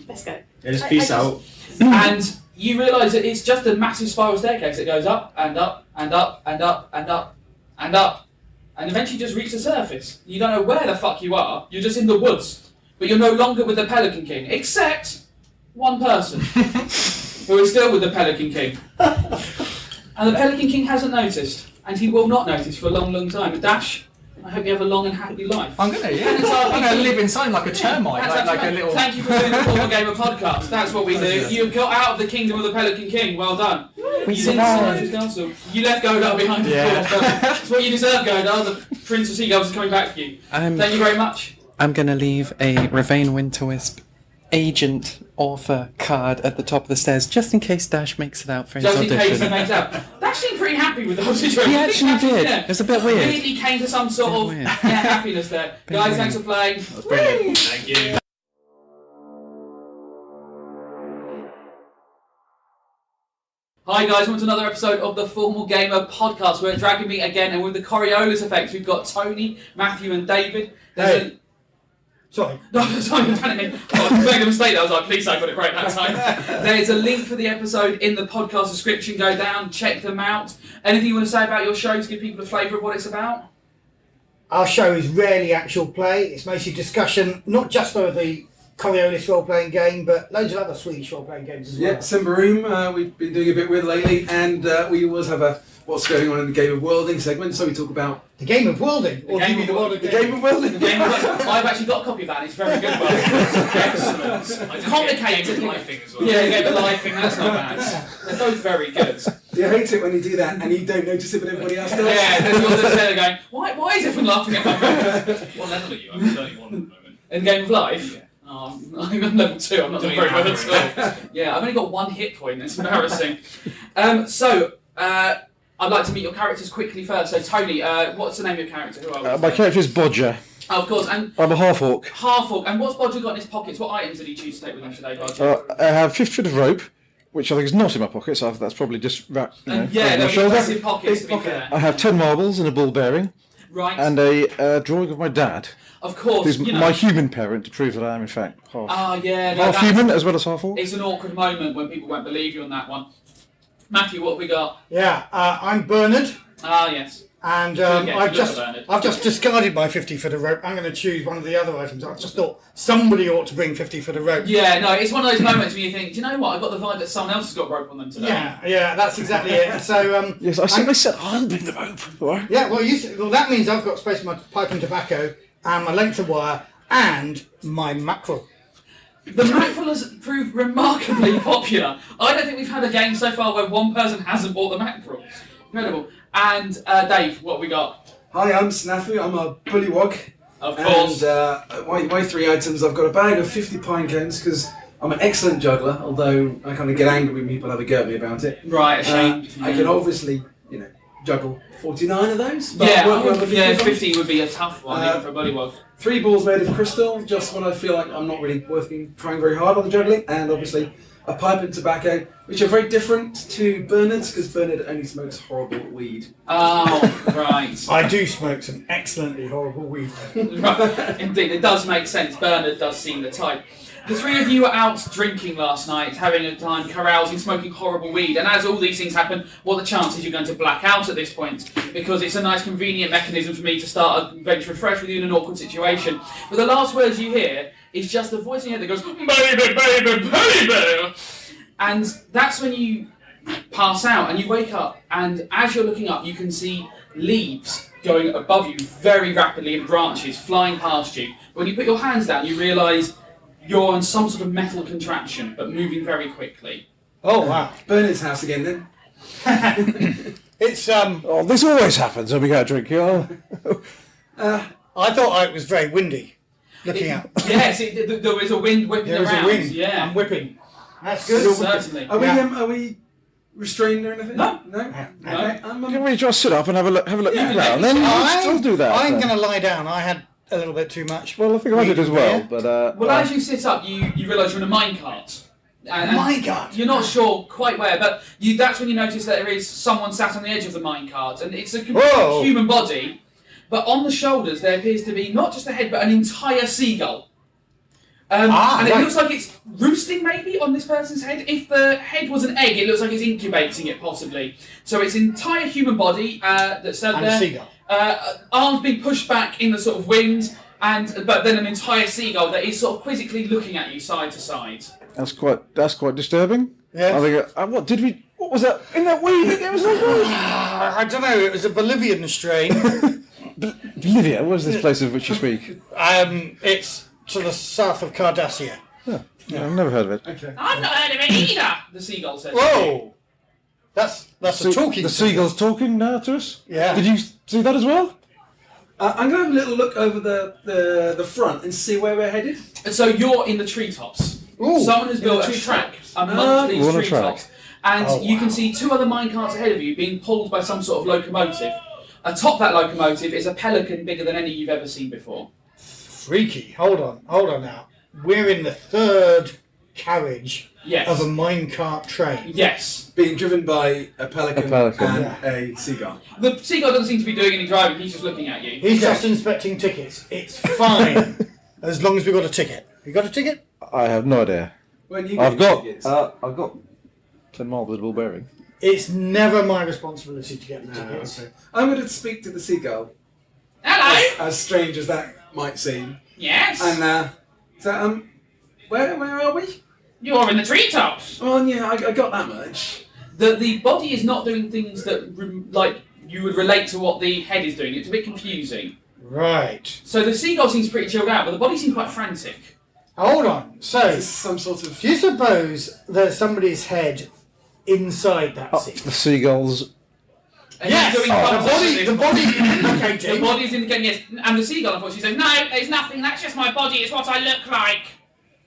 Let's go. Yeah, just peace out. And you realise that it's just a massive spiral staircase that goes up and up and up and up and up and up and eventually just reach the surface. You don't know where the fuck you are. You're just in the woods. But you're no longer with the Pelican King, except one person who is still with the Pelican King. And the Pelican King hasn't noticed, and he will not notice for a long, long time. And Dash, I hope you have a long and happy life. I'm gonna, yeah. I'm gonna live inside like a termite, That's like a right. little. Thank you for doing the Formal Gamer podcast. That's what we do. You got out of the kingdom of the Pelican King. Well done. We You didn't survived. survive his castle. You left Godar behind. Yeah. That's what you deserve, Godar. The Prince of Seagulls is coming back for you. Thank you very much. I'm going to leave a Ravane Winterwisp agent author card at the top of the stairs, just in case Dash makes it out for his Just in case he audition. makes out. Dash seemed pretty happy with the whole situation. He I think actually Dash, did. yeah, It was a bit weird. Really came to some sort of weird. happiness there. Bit Guys, weird. thanks for playing. Brilliant. Thank you. Hi guys, welcome to another episode of the Formal Gamer Podcast. We're at Dragonmeet again, and with the Coriolis Effect, we've got Tony, Matthew, and David. There's Sorry. No, sorry, you're telling me. I made a mistake. I was like, please, I got it right that time. There's a link for the episode in the podcast description. Go down, check them out. Anything you want to say about your show to give people a flavour of what it's about? Our show is rarely actual play. It's mostly discussion, not just for the Coriolis role-playing game, but loads of other Swedish role-playing games as well. Yeah, Simbaroom, we've been doing a bit with lately, and we always have a what's going on in the Game of Worlding segment, so we talk about... The Game of Worlding? Or The give me the World of The Game of Worlding? I've actually got a copy of that, and it's very good. Excellent. Complicated. Life thing as well. Yeah, you get the live thing, that's not bad. They're both very good. You hate it when you do that, and you don't notice it, but everybody else does. Yeah, then you're just there going, why is everyone laughing at me? What level are you? I'm 31 at the moment. In Game of Life? Yeah. Oh, I'm level 2, I'm not doing very well at all. Yeah, I've only got 1 hit point, it's embarrassing. I'd like to meet your characters quickly first. So, Tony, what's the name of your character? Who are we? My character is Bodger. Oh, of course, and I'm a half-orc. Half-orc. And what's Bodger got in his pockets? What items did he choose to take with him today, Bodger? I have 50 foot of rope, which I think is not in my pocket, so that's probably just wrapped Yeah, over they're my shoulder. massive pockets, to be fair. I have 10 marbles and a ball bearing, Right. and a drawing of my dad, Of course, who's you know. my human parent, to prove that I am in fact half, Ah, yeah. No, half that's- human as well as half orc. It's an awkward moment when people won't believe you on that one. Matthew, what have we got? Yeah, I'm Bernard, Ah, yes. and Okay, I've look at Bernard. just discarded my 50 foot of rope. I'm going to choose one of the other items. I just thought somebody ought to bring 50 foot of rope. Yeah, no, it's one of those moments when you think, do you know what? I got the vibe that someone else has got rope on them today. Yeah, that's exactly it. So, Yes, I simply said I'll bring the rope. Right? yeah, well, that means I've got space for my pipe and tobacco, and my length of wire, and my mackerel. The mackerel has proved remarkably popular. I don't think we've had a game so far where one person hasn't bought the mackerel. Incredible. And Dave, what have we got? Hi, I'm Snafu, I'm a bullywog. Of course. And my 3 items, I've got a bag of 50 pine cones, because I'm an excellent juggler, although I kind of get angry when people have a go at me about it. Right, a shame. I can obviously, juggle 49 of those. But Yeah, work well with 50 would be a tough one, even for a bullywog. 3 balls made of crystal, just when I feel like I'm not really trying very hard on the juggling, and obviously a pipe and tobacco, which are very different to Bernard's, because Bernard only smokes horrible weed. Oh, right. I do smoke some excellently horrible weed. Right. Indeed, it does make sense. Bernard does seem the type. The 3 of you were out drinking last night, having a time, carousing, smoking horrible weed, and as all these things happen, what are the chances you're going to black out at this point? Because it's a nice convenient mechanism for me to start a venture afresh with you in an awkward situation. But the last words you hear is just a voice in your head that goes, baby, baby, baby! And that's when you pass out and you wake up, and as you're looking up, you can see leaves going above you very rapidly in branches, flying past you. When you put your hands down, you realise you're on some sort of metal contraption, but moving very quickly. Oh, wow. Bernard's house again, then. It's, Oh, this always happens when we go drinking. I thought it was very windy, looking out. Yes, there was a wind whipping There was around. a wind. Yeah. I'm whipping. That's good. Certainly. Are we restrained or anything? No. No? No. Okay. Can we just sit up and have a look Yeah, around? Then I'll do that. I'm then. going to lie down. I had a little bit too much. Well, I think I did as well, but Well, as you sit up, you realise you're in a minecart. And Minecart? You're not sure quite where, but that's when you notice that there is someone sat on the edge of the minecart, and it's a complete Whoa. human body, but on the shoulders there appears to be not just a head, but an entire seagull. And it right. looks like it's roosting maybe on this person's head. If the head was an egg, it looks like it's incubating it possibly. So it's entire human body that's stood And there. a seagull. Arms being pushed back in the sort of wind, but then an entire seagull that is sort of quizzically looking at you side to side. that's quite disturbing. Yeah. I think. What was that in that weed? It was like, I don't know. It was a Bolivian strain. Bolivia. What is this place of which you speak? It's to the south of Cardassia. Yeah, I've never heard of it. Okay. I've not heard of it either, the seagull says. Whoa! That's a talking. The seagull's talking now to us. Yeah. Did you see that as well? I'm going to have a little look over the front and see where we're headed. And so you're in the treetops. Ooh, Someone has built a a track. track amongst these We're on a treetops. And Oh, you wow. can see 2 other minecarts ahead of you being pulled by some sort of locomotive. Atop that locomotive is a pelican bigger than any you've ever seen before. freaky. Hold on now. We're in the 3rd carriage Yes. of a minecart train. Yes. Being driven by a pelican, pelican. and a seagull. The seagull doesn't seem to be doing any driving, he's just looking at you. He's just inspecting tickets. It's fine. as long as we've got a ticket. You got a ticket? I have no idea. When you I've get your got tickets. I've got 10 miles visible bearing. It's never my responsibility to get the tickets. Okay. I'm going to speak to the seagull. Hello. As strange as that might seem. Yes. And so where are we? You're in the treetops. Oh yeah, I got that much. The body is not doing things that like you would relate to what the head is doing. It's a bit confusing. Right. So the seagull seems pretty chilled out, but the body seems quite frantic. Hold on. So, Is this some sort of... do you suppose there's somebody's head inside that sea? The seagulls. And Yes! he's doing The thumbs up body at is indicating... The body is indicating yes, and the seagull unfortunately says, "No, it's nothing. That's just my body. It's what I look like."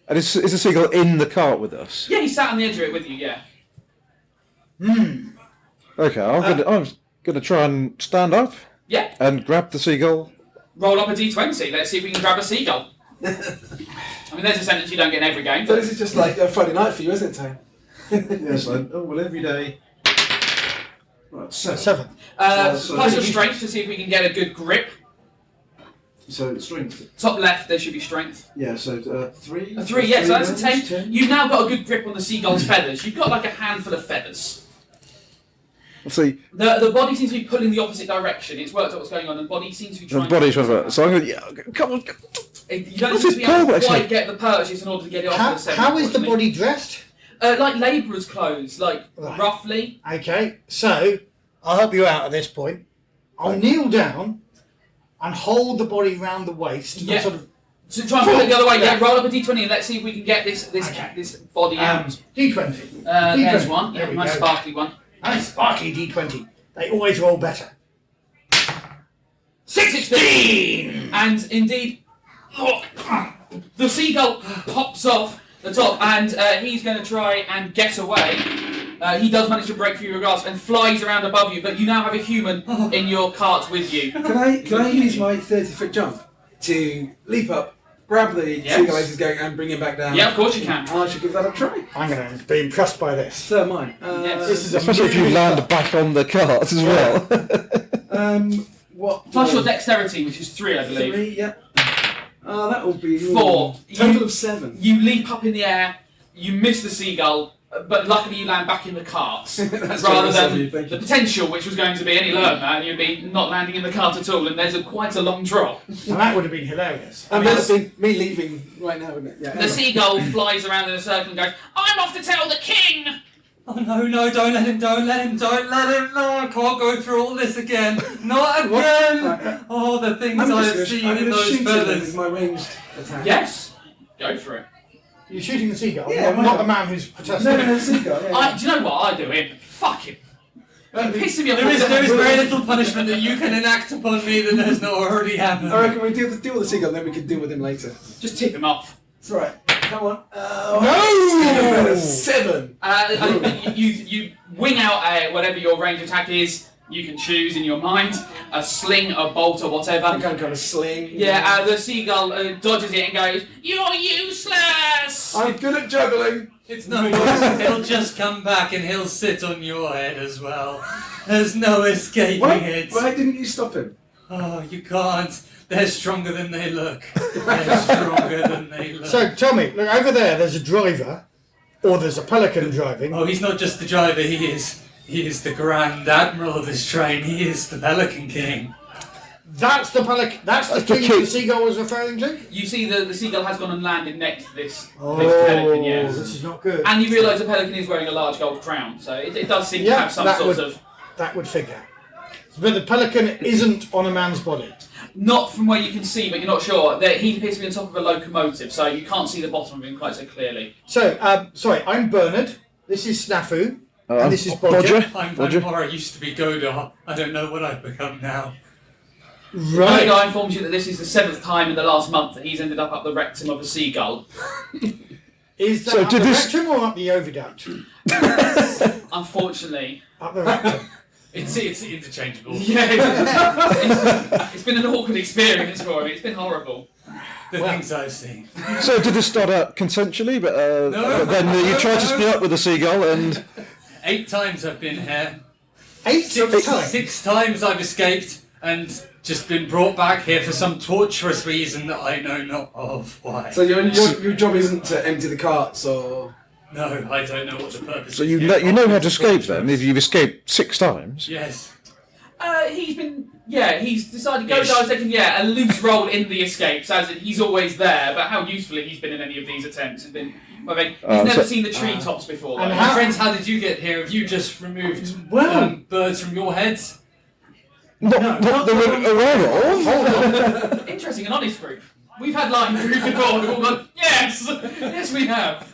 And is the seagull in the cart with us? Yeah, he sat on the edge of it with you. Yeah. Okay, I'm gonna try and stand up Yeah. and grab the seagull. Roll up a d20. Let's see if we can grab a seagull. I mean, there's a sentence you don't get in every game. So But this is just like a Friday night for you, isn't it, Tone? Yes, every day. Right, 7. so- plus your strength to see if we can get a good grip. So strength. Top left, there should be strength. Yeah, so 3. A 3, yeah, so that's a 10. You've now got a good grip on the seagull's feathers. You've got like a handful of feathers. Let's see. The body seems to be pulling the opposite direction. It's worked out what's going on, and the body seems to be The trying body's to... trying to. So I'm gonna. Come on. You don't What's seem his to be able pull, to quite actually? get the purchase in order to get it off How, the centre. how is the unfortunately. body dressed? Like labourer's clothes, like Right. roughly. Okay, so I'll help you out at this point. I'll kneel down and hold the body round the waist. and Yeah. Sort of So try and pull it the other way. Yeah, Yeah. roll up a d20 and let's see if we can get this body out. D20. There's D20. one. There Yeah, we nice go. sparkly one. Nice sparkly D20. They always roll better. 16! And indeed, the seagull pops off the top and he's going to try and get away. He does manage to break through your grasp and flies around above you, but you now have a human in your cart with you. Can I use my 30-foot jump to leap up, grab the Yes. seagull as he's going, and bring him back down? Yeah, of course you can. I should give that a try. I'm going to be impressed by this. So am I. Yes. This is a Especially if you really land back on the cart as well. What? Plus your dexterity, which is 3, I believe. 3, yeah. That will be 4. Total of 7. You leap up in the air, you miss the seagull, but luckily you land back in the cart. That's rather generous than of you, thank the you. potential, which was going to be any lower, and you'd be not landing in the cart at all, and there's quite a long drop. And that would have been hilarious. And that's me leaving right now, wouldn't it? Yeah. The seagull flies around in a circle and goes, "I'm off to tell the king!" Oh no, don't let him, no, I can't go through all this again. Not again! Oh, the things I've seen in those shoot him feathers. with my ranged attack. Yes, go for it. You're shooting the seagull, Yeah, not the man who's protesting. No, seagull. Yeah. Do you know what? I do him. Fuck him. You're pissing me off. There is very little punishment that you can enact upon me that has not already happened. I reckon we deal with the seagull, then we can deal with him later. Just tip him off. It's alright. Come on. No! 7. You wing out whatever your range attack is. You can choose in your mind a sling, a bolt, or whatever. I think I'm kind of sling. Yeah, the seagull dodges it and goes, "You're useless!" I'm good at juggling. It's no use. He'll just come back and he'll sit on your head as well. There's no escaping it. Why didn't you stop him? Oh, you can't. They're stronger than they look. They're stronger than they look. So tell me, look over there's a driver, or there's a pelican driving. Oh, he's not just the driver, he is the Grand Admiral of this train. He is the Pelican King. That's the pelican. That's the king the seagull was referring to. You see the seagull has gone and landed next to this Oh, pelican, yes. this is not good. And you realise the pelican is wearing a large gold crown, so it does seem to Yeah, have some that sort would- of... That would figure. But the pelican isn't on a man's body. Not from where you can see, but you're not sure. He appears to be on top of a locomotive, so you can't see the bottom of him quite so clearly. So, sorry, I'm Bernard. This is Snafu. And this is Bodger. I'm Vampire, I used to be Godar. I don't know what I've become now. Right. The guy informs you that this is the 7th time in the last month that he's ended up the rectum of a seagull. Is that So up did the this- rectum or up the oviduct? Unfortunately. Up the rectum. It's interchangeable. Yeah, it's been an awkward experience for him. It's been horrible. The things I've seen. So did this start out consensually, but then you tried to split up with the seagull and... 8 times I've been here. 6 times. 6 times I've escaped, and just been brought back here for some torturous reason that I know not of. Why? So your job isn't to empty the carts, or no, I don't know what the purpose. So is you here. know how to escape then? If you've escaped 6 times. Yes. He's decided Godar's taking a loose role in the escapes, as in he's always there, but how usefully he's been in any of these attempts has been. He's never seen the treetops before. And my friends, how did you get here? Have you just removed birds from your heads? Not that we're aware of. Hold on. Interesting, an honest group. We've had line groups before who've all gone, yes, we have.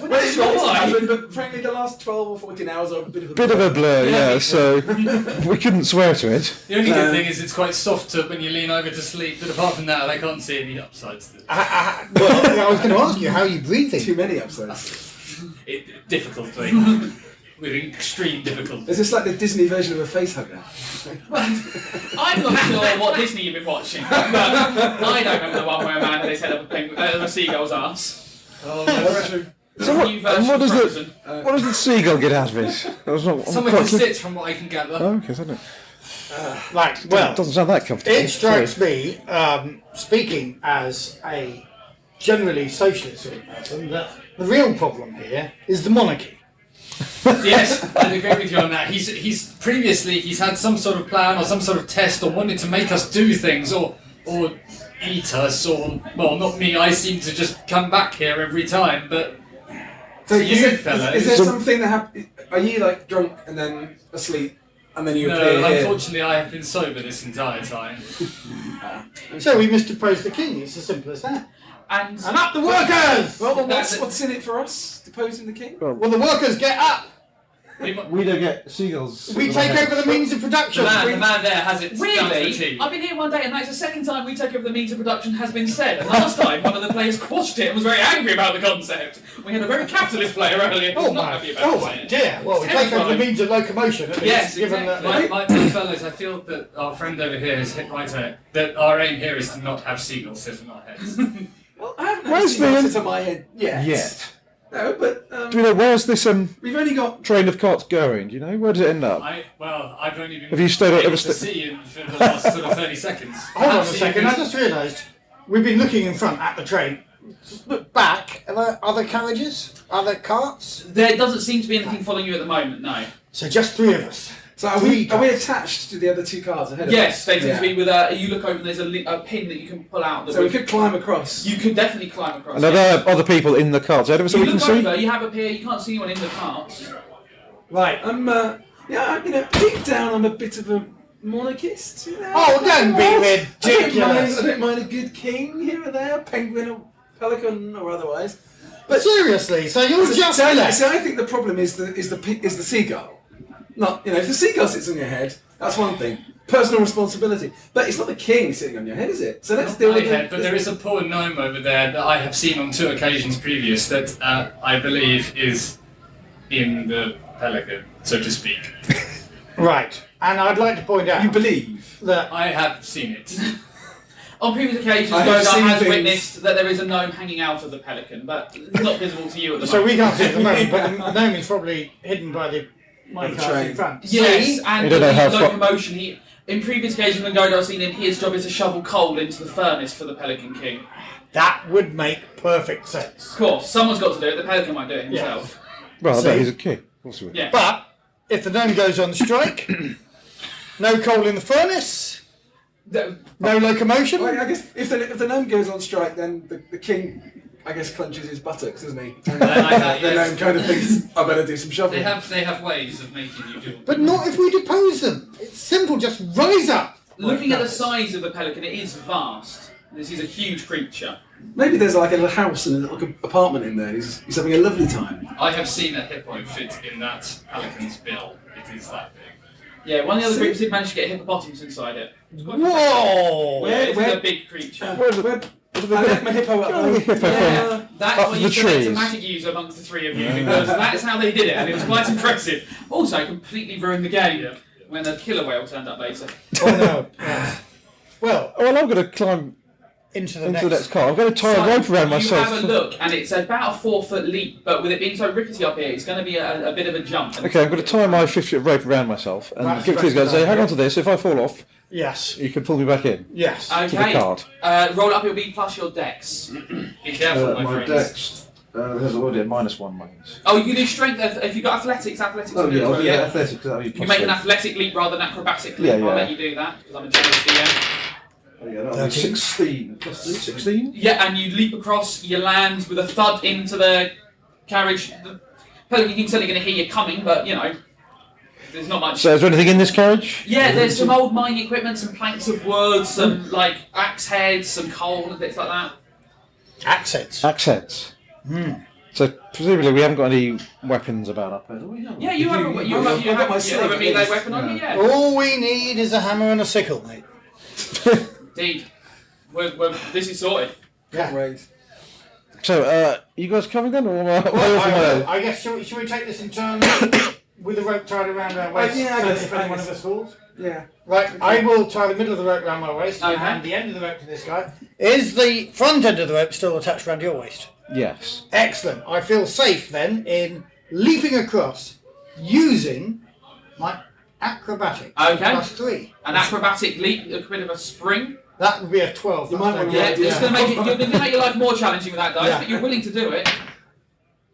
Well, it's not to happen, but frankly, the last 12 or 14 hours are a bit of a blur. Yeah, so we couldn't swear to it. The only good thing is it's quite soft when you lean over to sleep, but apart from that, I can't see any upsides to it. Well, I was going to ask you, how are you breathing? Too many upsides. Difficultly. With extreme difficulty. Is this like the Disney version of a facehugger? I'm not sure what Disney you've been watching, but I don't remember the one where a man had his head up a seagull's arse. Oh, that's true. So what does the seagull get out of it? Somewhere to sit, from what I can gather. Oh, okay, so Right, well, doesn't sound that comfortable. it strikes me, speaking as a generally socialist sort of person, that the real problem here is the monarchy. Yes, I agree with you on that. He's previously had some sort of plan or some sort of test or wanted to make us do things or eat us or not me. I seem to just come back here every time. But so is there something that happened? Are you like drunk and then asleep and then you appear No, here? unfortunately, I have been sober this entire time. So we must depose the king. It's as simple as that. And up the workers! Well, what's in it for us? Deposing the king? Well, the workers get up. We don't get seagulls. We take over the means of production. The man there has it down to the Really? T. I've been here one day and that's the second time we take over the means of production has been said. And last time one of the players quashed it and was very angry about the concept. We had a very capitalist player earlier who was not happy about it. Dear. Well, we take over the means of locomotion at least. Yes, given exactly. that. My fellas, I feel that our friend over here has hit right on it. That our aim here is to not have seagulls sit on our heads. Well, I haven't Where's actually the- sit on my head yet. No, but Do you know where's this we've only got train of carts going? Do you know where does it end up? I've only been Have you stayed able ever to see in for the last sort of 30 seconds. Hold on a second. I just realised we've been looking in front at the train. Look back. Are there other carriages? Other carts? There doesn't seem to be anything following you at the moment, no. So just 3 of us. So are we attached to the other 2 cars ahead of us? Yes, they seem to be with you look over and there's a pin that you can pull out. So we could climb across. You could definitely climb across. And are there other people in the carts ahead of us that You we can look see? over, you have up here, you can't see anyone in the carts. Right. I'm deep down I'm a bit of a monarchist. You know? Oh, don't be ridiculous. I don't mind a good king here or there, penguin or pelican or otherwise. But seriously, so you're just left. So I think the problem is the seagull. Not, if the seagull sits on your head, that's one thing. Personal responsibility. But it's not the king sitting on your head, is it? So let's deal with it. But there is a poor gnome over there that I have seen on 2 occasions previous that I believe is in the pelican, so to speak. Right. And I'd like to point out... You believe? That I have seen it. On previous occasions, Godard has witnessed that there is a gnome hanging out of the pelican, but it's not visible to you at the moment. So we can't see it at the moment, but the gnome is probably hidden by the minecart in front. Yes, and don't know how the far- locomotion. In previous occasions when Godar's seen him, his job is to shovel coal into the furnace for the Pelican King. That would make perfect sense. Of course, someone's got to do it. The Pelican might do it himself. Well, I See? bet he's a king. Of course he would. Yeah. But if the gnome goes on strike, no coal in the furnace, no locomotion. Well, I guess if the gnome goes on strike, then the king, I guess, clenches his buttocks, doesn't he? And the gnome kind of thinks, I better do some shoveling. They have ways of making you do it. But not if we depose them. It's simple, just rise up. Looking at the size of the Pelican, it is vast. This is a huge creature. Maybe there's like a little house and a little apartment in there. He's having a lovely time. I have seen a hippo fit in that pelican's bill. It is that big. Yeah, one of the other groups did manage to get a hippopotamus inside it. Whoa! Yeah, it's a big creature. I left my hippo at home. Yeah, that's Up what the you select a trees. magic use amongst the 3 of you, because that's how they did it, and it was quite impressive. Also, completely ruined the game when the killer whale turned up later. Oh no. Yeah. Well, I'm going to climb into the next car. I'm going to tie So, a rope around you myself. have a look, and it's about a 4-foot leap, but with it being so rickety up here, it's going to be a bit of a jump. Okay, I'm going to tie my 50-foot rope around myself and give it to these guys and say, hang on to this, if I fall off, Yes. You can pull me back in. Yes. To the Okay. card. Roll up, it'll be plus your dex. Be careful, my friends. dex. There's already a -1 minus. Oh, you can do strength if you've got athletics. Athletics. Oh will do yeah, as I'll well, do yeah. that athletic because that'll be You can make an athletic leap rather than acrobatic leap. Yeah, I'll yeah. let you do that because I'm a generous DM. Oh, yeah, that'll be 16 plus 3, 16. Yeah, and you leap across. You land with a thud into the carriage. The Pelican King's certainly going to hear you coming, but you know, there's not much. So is there anything in this carriage? Yeah, there's some old mining equipment, some planks of wood, some like axe heads, some coal and bits like that. Axe heads. Axe heads. So presumably we haven't got any weapons about up there, do we? Yeah, you have a melee weapon on you, yeah. All we need is a hammer and a sickle, mate. Indeed. This is sorted. Yeah. Right. So, you guys coming then, or am I off on my own? I guess, should we take this in turn with the rope tied around our waist? Yeah, I so guess, if any one of us falls? Yeah. Right, I will tie the middle of the rope around my waist Okay. and the end of the rope to this guy. Is the front end of the rope still attached around your waist? Yes. Excellent. I feel safe then in leaping across using my acrobatic. Okay. Plus 3. An acrobatic leap, a bit of a spring. That would be a 12. You might want to Yeah, it's going to make your life more challenging with that dice, Yeah. but you're willing to do it.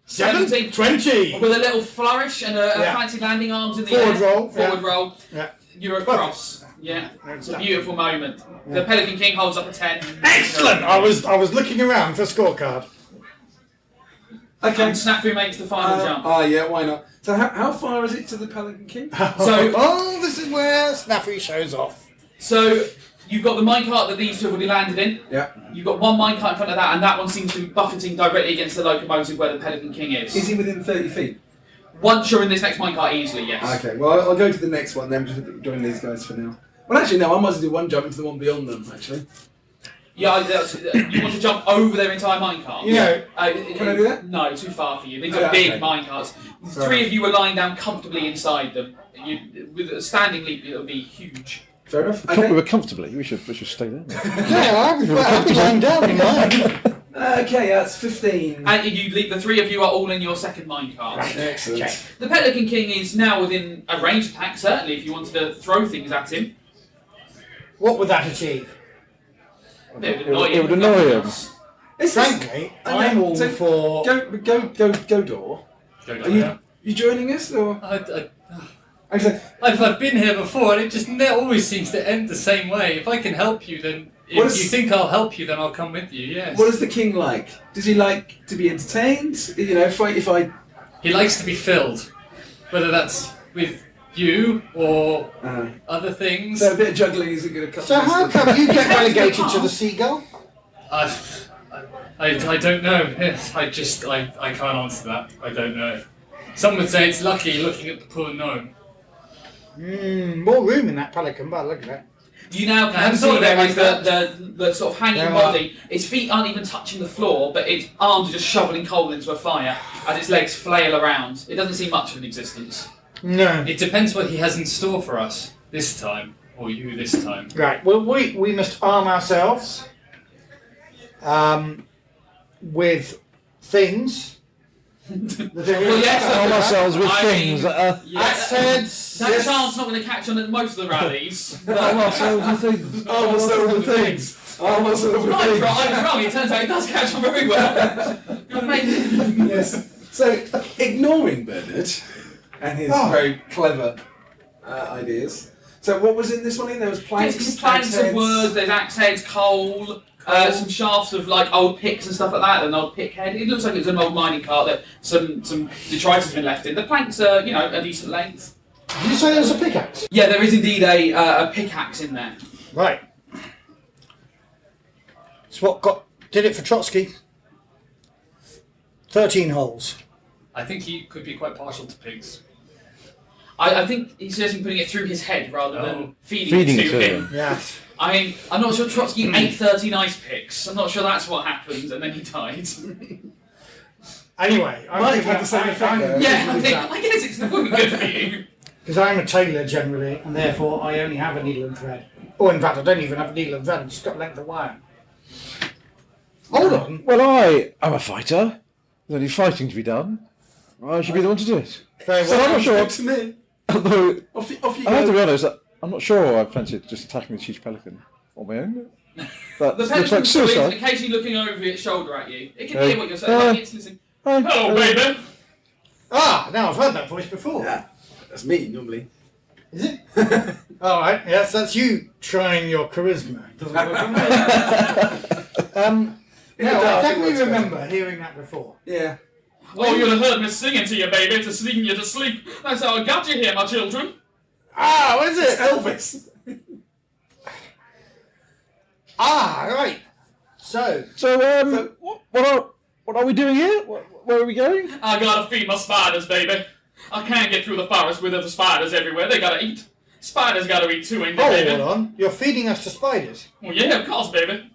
17, 20. With a little flourish and a Yeah. fancy landing arms in the Forward air. roll, Forward yeah. roll. Yeah. You're across. Yeah. It's a beautiful moment. The Pelican King holds up a 10. Excellent. I was looking around for a scorecard. Okay. And Snafu makes the final jump. Oh yeah, why not? So how far is it to the Pelican King? So, oh, this is where Snafu shows off. So you've got the minecart that these two have already landed in. Yeah. You've got one minecart in front of that, and that one seems to be buffeting directly against the locomotive where the Pelican King is. Is he within 30 feet? Once you're in this next minecart, easily, yes. Okay, well I'll go to the next one then, just join these guys for now. Well actually no, I might as well do one jump into the one beyond them, actually. Yeah, you want to jump over their entire minecart? You know, can I do that? No, too far for you. These Oh, are big okay. minecarts. Fair Three enough. of you were lying down comfortably inside them. With a standing leap, it would be huge. Fair enough. We Okay. were comfortably. We should stay there. yeah, I'd be lying down in mine. Okay, that's 15. And you leap. The three of you are all in your second minecart. Excellent. Okay. The Pelican King is now within a range attack, certainly, if you wanted to throw things at him. What would that achieve? It would It would annoy him. Is this, Frankly, I'm all so for. Go door. Are you joining us or? Actually, I've been here before, and it just always seems to end the same way. If I can help you, then What if is- you think I'll help you, then I'll come with you. Yes. what is the king like? Does he like to be entertained? You know, if I He likes to be filled, whether that's with you or other things. so a bit of juggling isn't going to cut. So how come you get relegated to the seagull? I don't know. Yes, I can't answer that. I don't know. Some would say it's lucky looking at the poor gnome. More room in that pelican, but look at that. You now can see there is the sort of hanging body. Its feet aren't even touching the floor, but its arms are just shoveling coal into a fire as its legs flail around. It doesn't seem much of an existence. No. It depends what he has in store for us this time, or you this time. Right. Well, we must arm ourselves with things. Well, yes, Arm ourselves with I things mean, that Axe heads. That chant's not going to catch on at most of the rallies. arm ourselves with things. Arm ourselves with things. Arm ourselves with I was things. wrong. It turns out it does catch on very well. Yes. So ignoring Bernard and his very clever ideas. So what was in this one? There was planks, There's planks axe of heads. wood, there's axe heads, coal, some shafts of like old picks and stuff like that, an old pick head. It looks like it's an old mining cart that some detritus has been left in. The planks are, a decent length. Did you say there was a pickaxe? Yeah, there is indeed a pickaxe in there. Right. It's what did it for Trotsky. 13 holes. I think he could be quite partial to pigs. I think he's suggesting putting it through his head rather than feeding Feeding it it to to him. him. Yes. I mean, I'm not sure Trotsky ate 13 ice picks. I'm not sure that's what happened, and then he died. Anyway, Mike had the same effect there. Yeah, I guess it's not good for you. Because I'm a tailor generally, and therefore I only have a needle and thread. Or in fact, I don't even have a needle and thread. I've just got a length of wire. Hold on. Well, I am a fighter. There's only fighting to be done. I should be the one to do it. Very So I'm well. not sure. To me. Although Off you I have to go. be honest, I'm not sure I fancy just attacking the huge pelican on my own. That The looks like pelican's suicide. occasionally looking over its shoulder at you. It can hear what you're saying. It's listening. Hi. Hello, baby. Ah, now I've heard that voice before. Yeah, that's me normally. Is it? All right. Yes, that's you trying your charisma. Doesn't work on me. No, I definitely remember hearing that before. Yeah. Oh, you'd have heard me singing to you, baby, to sing you to sleep. That's how I got you here, my children. Ah, what is it? Elvis. Right. So what are we doing here? Where are we going? I gotta feed my spiders, baby. I can't get through the forest with other spiders everywhere. They gotta eat. Spiders gotta eat too, ain't they, baby? Hold on. You're feeding us to spiders. Well, yeah, of course, baby.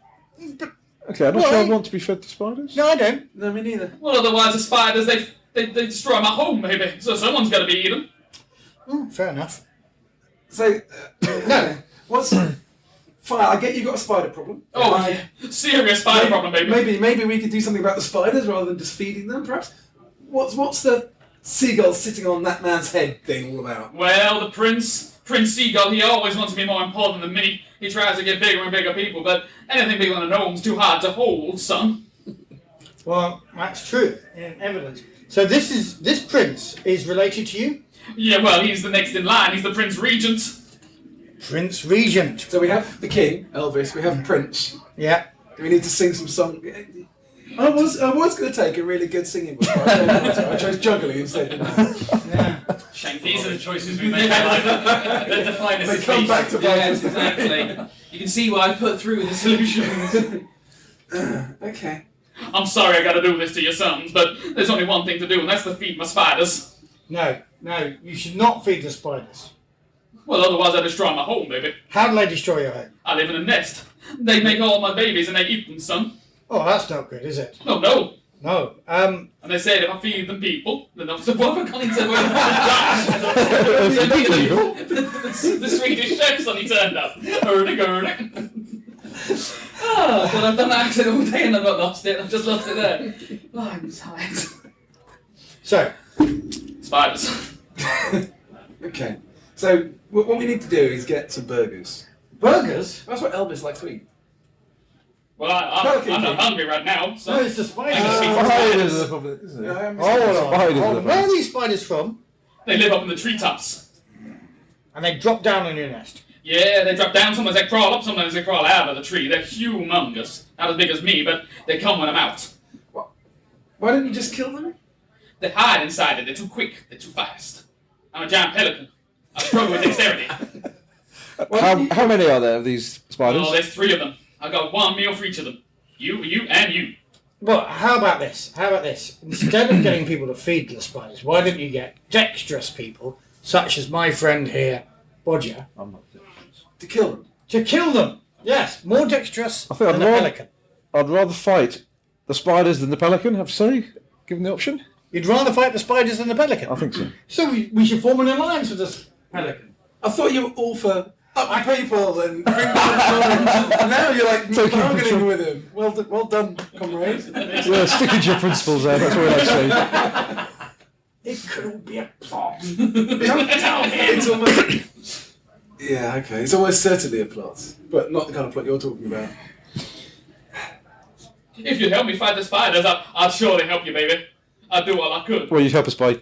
Okay, I'm not sure I want to be fed to spiders. No, I don't. No, me neither. Well, otherwise the spiders, they destroy my home, baby. So someone's gotta be eating. Fair enough. So, No. what's... Fine, I get you got a spider problem. Oh, yeah. Serious spider problem, baby. Maybe we could do something about the spiders rather than just feeding them, perhaps? What's the seagull sitting on that man's head thing all about? Well, the Prince Seagull, he always wants to be more important than me. He tries to get bigger and bigger people, but anything bigger than a gnome's too hard to hold, son. Well, that's true. In evidence. So this prince is related to you? Yeah, well, he's the next in line. He's the Prince Regent. Prince Regent. So we have the king, Elvis, we have Prince. Yeah. Do we need to sing some song? I was going to take a really good singing book, but I chose juggling instead. Yeah. Shame, these are the choices we make. They define us They as come back to bite us. Yes, exactly. You can see why I put through the solutions. Okay. I'm sorry I gotta do this to your sons, but there's only one thing to do, and that's to feed my spiders. No, you should not feed the spiders. Well, otherwise I destroy my home, baby. How do they destroy your home? I live in a nest. They make all my babies and they eat them, son. Oh, that's not good, is it? No. No. And they said if I feed them people, then I'll what have I gone into the Swedish chef son he turned up. Ernie. Oh, God, I've done that accent all day and I've not lost it. I've just lost it there. Oh, I'm tired. So, spiders. Okay. So what we need to do is get some burgers. burgers? That's what Elvis likes to eat. Well, I'm not hungry right now, so... No, it's the spiders. Spiders are the problem, isn't it? Hold on. Spiders. Where are these spiders from? They live up in the treetops. And they drop down on your nest. Yeah, they drop down. Sometimes they crawl up, sometimes they crawl out of the tree. They're humongous. Not as big as me, but they come when I'm out. What? Why didn't you just kill them? They hide inside it. They're too quick. They're too fast. I'm a giant pelican. I struggle with dexterity. How many are there of these spiders? Oh, there's 3 of them. I got 1 meal for each of them. You, and you. Well, how about this? Instead of getting people to feed the spiders, why don't you get dexterous people, such as my friend here, Bodger, I'm not dexterous. To kill them? To kill them! Yes, more dexterous I think than a pelican. I'd rather fight the spiders than the pelican, have to say, given the option. You'd rather fight the spiders than the pelican? I think so. So we should form an alliance with the pelican. I thought you were all for up people and bring them and now you're like bargaining with him. Well done, comrade. Yeah, sticking to your principles there, that's what I'd say. It could all be a plot. Don't tell me. It's almost... Yeah, okay. It's almost certainly a plot, but not the kind of plot you're talking about. If you'd help me fight the spiders, I'd surely help you, baby. I'd do all I could. Well, you'd help us by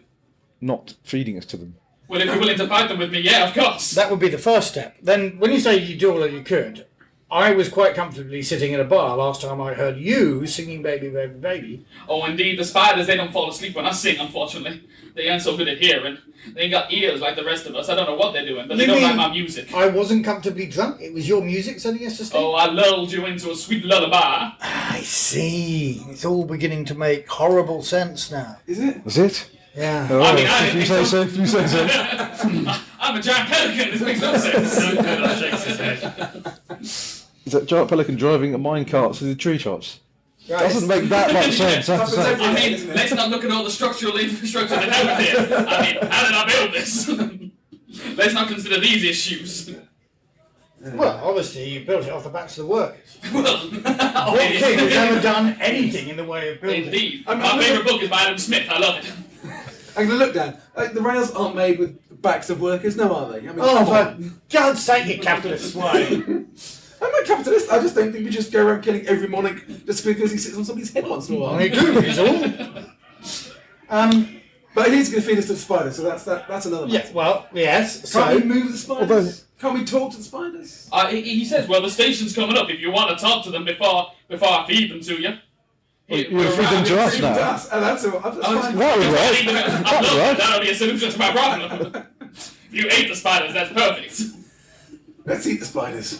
not feeding us to them. Well, if you're willing to fight them with me, yeah, of course. That would be the first step. Then, when you say you do all that you could, I was quite comfortably sitting in a bar last time I heard you singing Baby, Baby, Baby. Oh, indeed, the spiders, they don't fall asleep when I sing, unfortunately. They ain't so good at hearing. They ain't got ears like the rest of us. I don't know what they're doing, but they don't like my music. I wasn't comfortably drunk? It was your music sending us to sleep? Oh, I lulled you into a sweet lullaby. I see. It's all beginning to make horrible sense now. Is it? Is it? Yeah. Oh, I mean, I if you say so, if you say so. I'm a giant pelican. This makes no sense. Shakes his head. Is that giant pelican driving a minecart through the tree tops? Right. Doesn't make that much sense, I have to say. I mean, let's not look at all the structural infrastructure that happened here. I mean, how did I build this? Let's not consider these issues. Well, obviously you built it off the backs of the workers. Well, What king has ever done anything in the way of building? Indeed. My favourite book is by Adam Smith. I love it. I'm going to look down. The rails aren't made with backs of workers? No, are they? I mean, Oh, come for on. God's sake, you capitalist swine! I'm not capitalist. I just don't think we just go around killing every monarch just because he sits on somebody's head once in a while. I do, is all. But he's going to feed us to the spiders, so that's another matter. Yeah, well, yes. Can't we So, move the spiders? Can't we talk to the spiders? He says, well, the station's coming up. If you want to talk to them before I feed them to you. You'll feed them to us now. And that's fine. That would work. That'll be a solution to my problem. If you ate the spiders, that's perfect. Let's eat the spiders.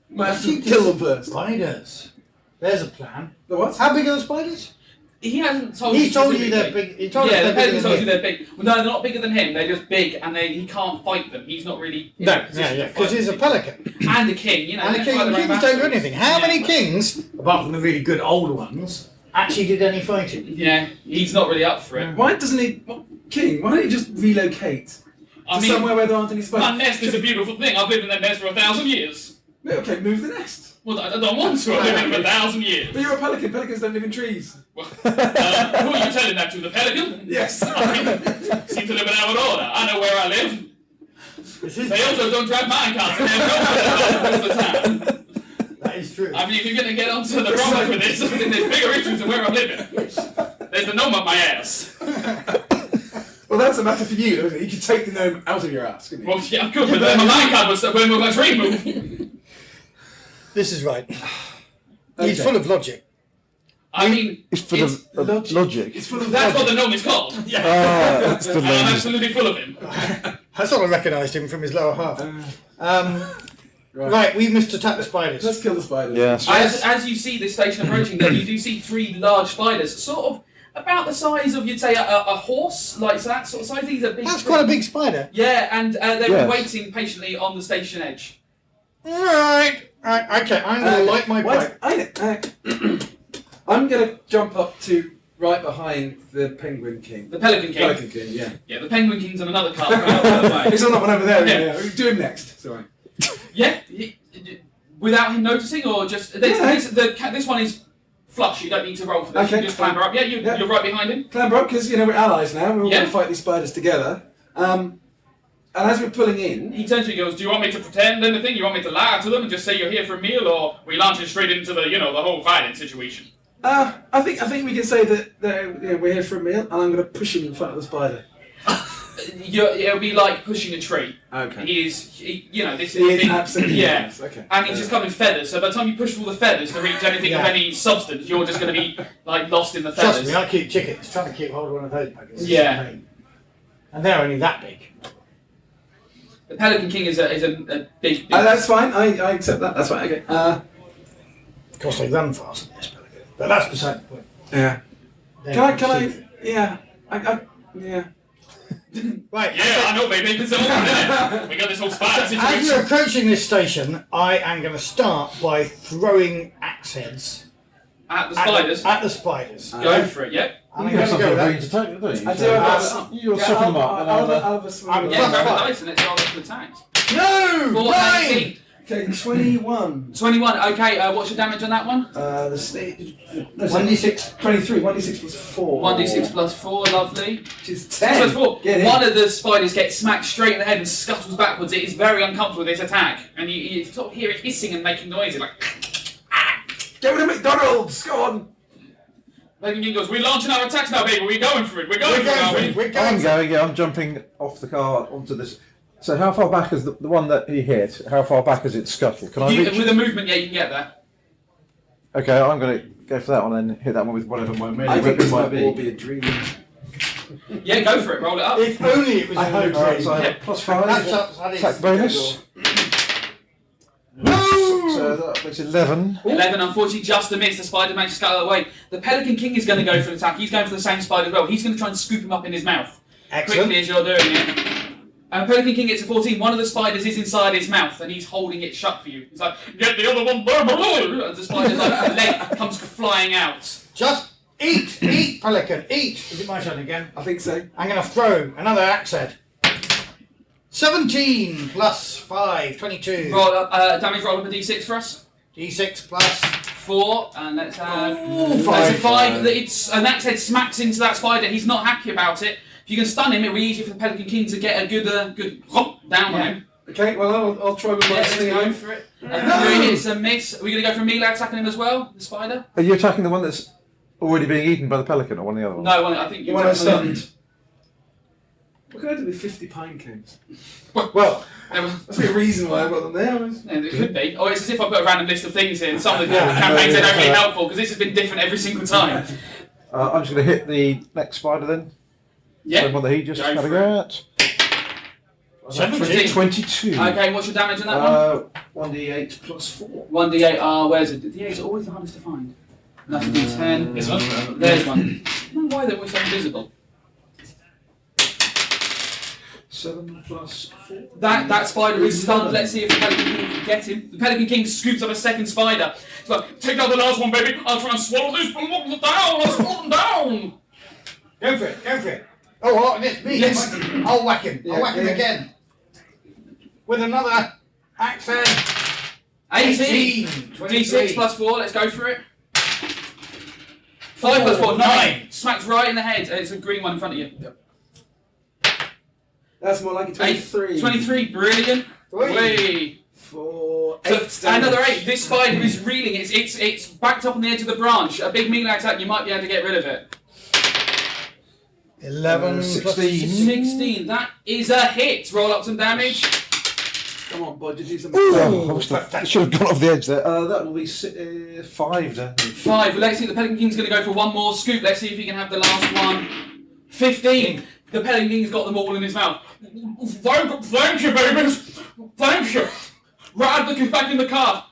Might have to kill them first. spiders. There's a plan. The what? How big are the spiders? He hasn't told He you. told you they're big. He told us Yeah, the they're bigger Pelicans than told you him. they're big. Well, no, they're not bigger than him. They're just big, and he can't fight them. He's not really. In a position to because fight he's a them. pelican. And a king, you know. And the they're king, fighting kings around don't do backwards. anything. How Yeah. many kings, apart from the really good old ones, actually did any fighting? Yeah, he's not really up for it. Why doesn't he... King, why don't you just relocate I to mean, somewhere where there aren't any spiders? my nest is a beautiful thing. I've lived in that nest for 1,000 years. Yeah, okay, move the nest. Well, I don't want to. I've lived in it for 1,000 years. But you're a pelican. Pelicans don't live in trees. Who are you telling that to? The pelican? Yes. I mean, seem to live in our order. I know where I live. They also don't drive mine cars and they have no the time. That is true. I mean, if you're going to get onto the problem with this, then there's bigger issues than where I'm living. There's the gnome up my ass. Well, that's a matter for you, isn't it? You could take the gnome out of your ass, couldn't you? Well, yeah, I could, but then my minecart would start when my tree move. This is right. Okay. He's full of logic. I mean, It's full of logic. It's full of that's what logic. the gnome is called. That's the And I'm logic. absolutely full of him. I sort of recognised him from his lower half. Right, we must attack the spiders. Let's kill the spiders. Yes. As you see this station approaching, then you do see 3 large spiders, sort of about the size of, you'd say, a horse, like that sort of size. These are big. That's quite a big spider. Yeah, and they're Yes. waiting patiently on the station edge. Right, okay, I'm going to light my pipe. I'm going to jump up to right behind the Penguin King. The Pelican King. Pelican King, yeah. Yeah, the Penguin King's on another card. Right He's on that one over there. Yeah. Yeah. Do him next. Sorry. Yeah, without him noticing, or just this one is flush. You don't need to roll for this. Okay, You just clamber up. Yeah, you're right behind him. Clamber up, because we're allies now. We're all Yeah. going to fight these spiders together. And as we're pulling in, He turns to you and goes, "Do you want me to pretend anything? You want me to lie to them and just say you're here for a meal, or we launch it straight into the the whole fighting situation?" I think we can say that we're here for a meal, and I'm going to push him in front of the spider. It'll be like pushing a tree. Okay. This He is is thing. absolutely Yeah. yes, okay. And he's just covered in feathers, so by the time you push through the feathers to reach anything of Yeah. any substance, you're just going to be like lost in the feathers. Trust me, I keep chickens. Trying to keep hold of one of those buggers. is Yeah. a pain. And they're only that big. The Pelican King is a big. That's fine. I accept that. That's fine. Okay. Of course, they run fast in this pelican. But that's beside the point. Yeah. They're Can I? conceited. Yeah. Yeah. Right. Yeah, I know, baby. It's all good. We got this whole spider As you're situation. approaching this station, I am going to start by throwing axe heads At the spiders. at the spiders. Go for it. Yep. And I'm You have going to something go to that. bring to take, don't you? I do So, have you'll soften them up. And I'll I'll, have a swing. I'm Yeah, Plus grab a five. dice and let's roll the attacks. No! 4, Nine! 19. Okay, 21. 21. Okay, what's your damage on that one? The stage. 1d6. 23. 1d6 plus 4. 1d6 plus 4, lovely. Which is 6 10. plus 4. Get in. One of the spiders gets smacked straight in the head and scuttles backwards. It is very uncomfortable with this attack. And you sort of hear it hissing and making noises like. Go to McDonald's! Go on! Pelican King goes, "We're launching our attacks now, baby. We're going for it. We're going for it, are we?" We're I'm going. going, yeah, I'm jumping off the car onto this. So how far back is the one that he hit? How far back is it scuttled? Can I reach? With a movement, yeah, you can get there. Okay, I'm going to go for that one and hit that one with whatever my I think this might might all be. be a dream. Yeah, go for it. Roll it up. If only it was I a hope new so. Alright, dream. so I have Yeah. plus That's 5. up, that is Attack bonus. So that makes 11. 11, unfortunately, just a miss. The spider managed to scuttle away. The Pelican King is going to go for an attack. He's going for the same spider as well. He's going to try and scoop him up in his mouth. Excellent. Quickly as you're doing it. Pelican King gets a 14. One of the spiders is inside his mouth and he's holding it shut for you. He's like, "Get the other one." And the spider's like, leg comes flying out. Just eat, pelican, eat. Is it my turn again? I think so. I'm going to throw another axe head. 17 plus 5, 22. Roll up, damage roll up a d6 for us. D6 plus 4, and let's have... Ooh, That's a 5. five. It's an axe head smacks into that spider. He's not happy about it. If you can stun him, it'll be easier for the Pelican King to get a good down on him. Okay, well, I'll try with my Let's go for it. 3 hits a miss. Are we going to go for melee attacking him as well, the spider? Are you attacking the one that's already being eaten by the pelican, or one of the other ones? No, I think you One I stunned. What can I do with 50 pine cones? Well, that's a reason why I've got them there. It could be. Oh, it's as if I put a random list of things in. Some of the campaigns are not really helpful because this has been different every single time. I'm just going to hit the next spider then. Yeah. Same one that he just Go had a for go at. 17. 22. Okay, what's your damage on that one? 1d8 plus 4. 1d8. Where's it? The d8's always the hardest to find. And that's a d10. This one? There's one. I don't know why they're always so invisible. 7 plus 4. That spider is stunned. Let's see if the Pelican King can get him. The Pelican King scoops up a second spider. He's like, take out the last one, baby. I'll try and swallow this one down. I'll swallow them down. Go for it, go for it. Oh, what? And it's me. Yes. I'll whack him. I'll whack him again. With another axe head. 18. D6 plus 4. Let's go for it. 5 plus 4. 9. Smacks right in the head. It's a green one in front of you. Yep. That's more like a 23. 23. Brilliant. 3. 4. 8. So, another 8. This spider is reeling. It's backed up on the edge of the branch. A big melee attack. You might be able to get rid of it. 11. 16. 16. That is a hit. Roll up some damage. Come on, bud. Did you do something? Oh, I should have gone off the edge there. That will be 5 then. 5. Well, let's see. The Pelican King's going to go for one more scoop. Let's see if he can have the last one. 15. The Pelican King's got them all in his mouth. Thank you, babies. Thank you. Right, look, he's back in the car.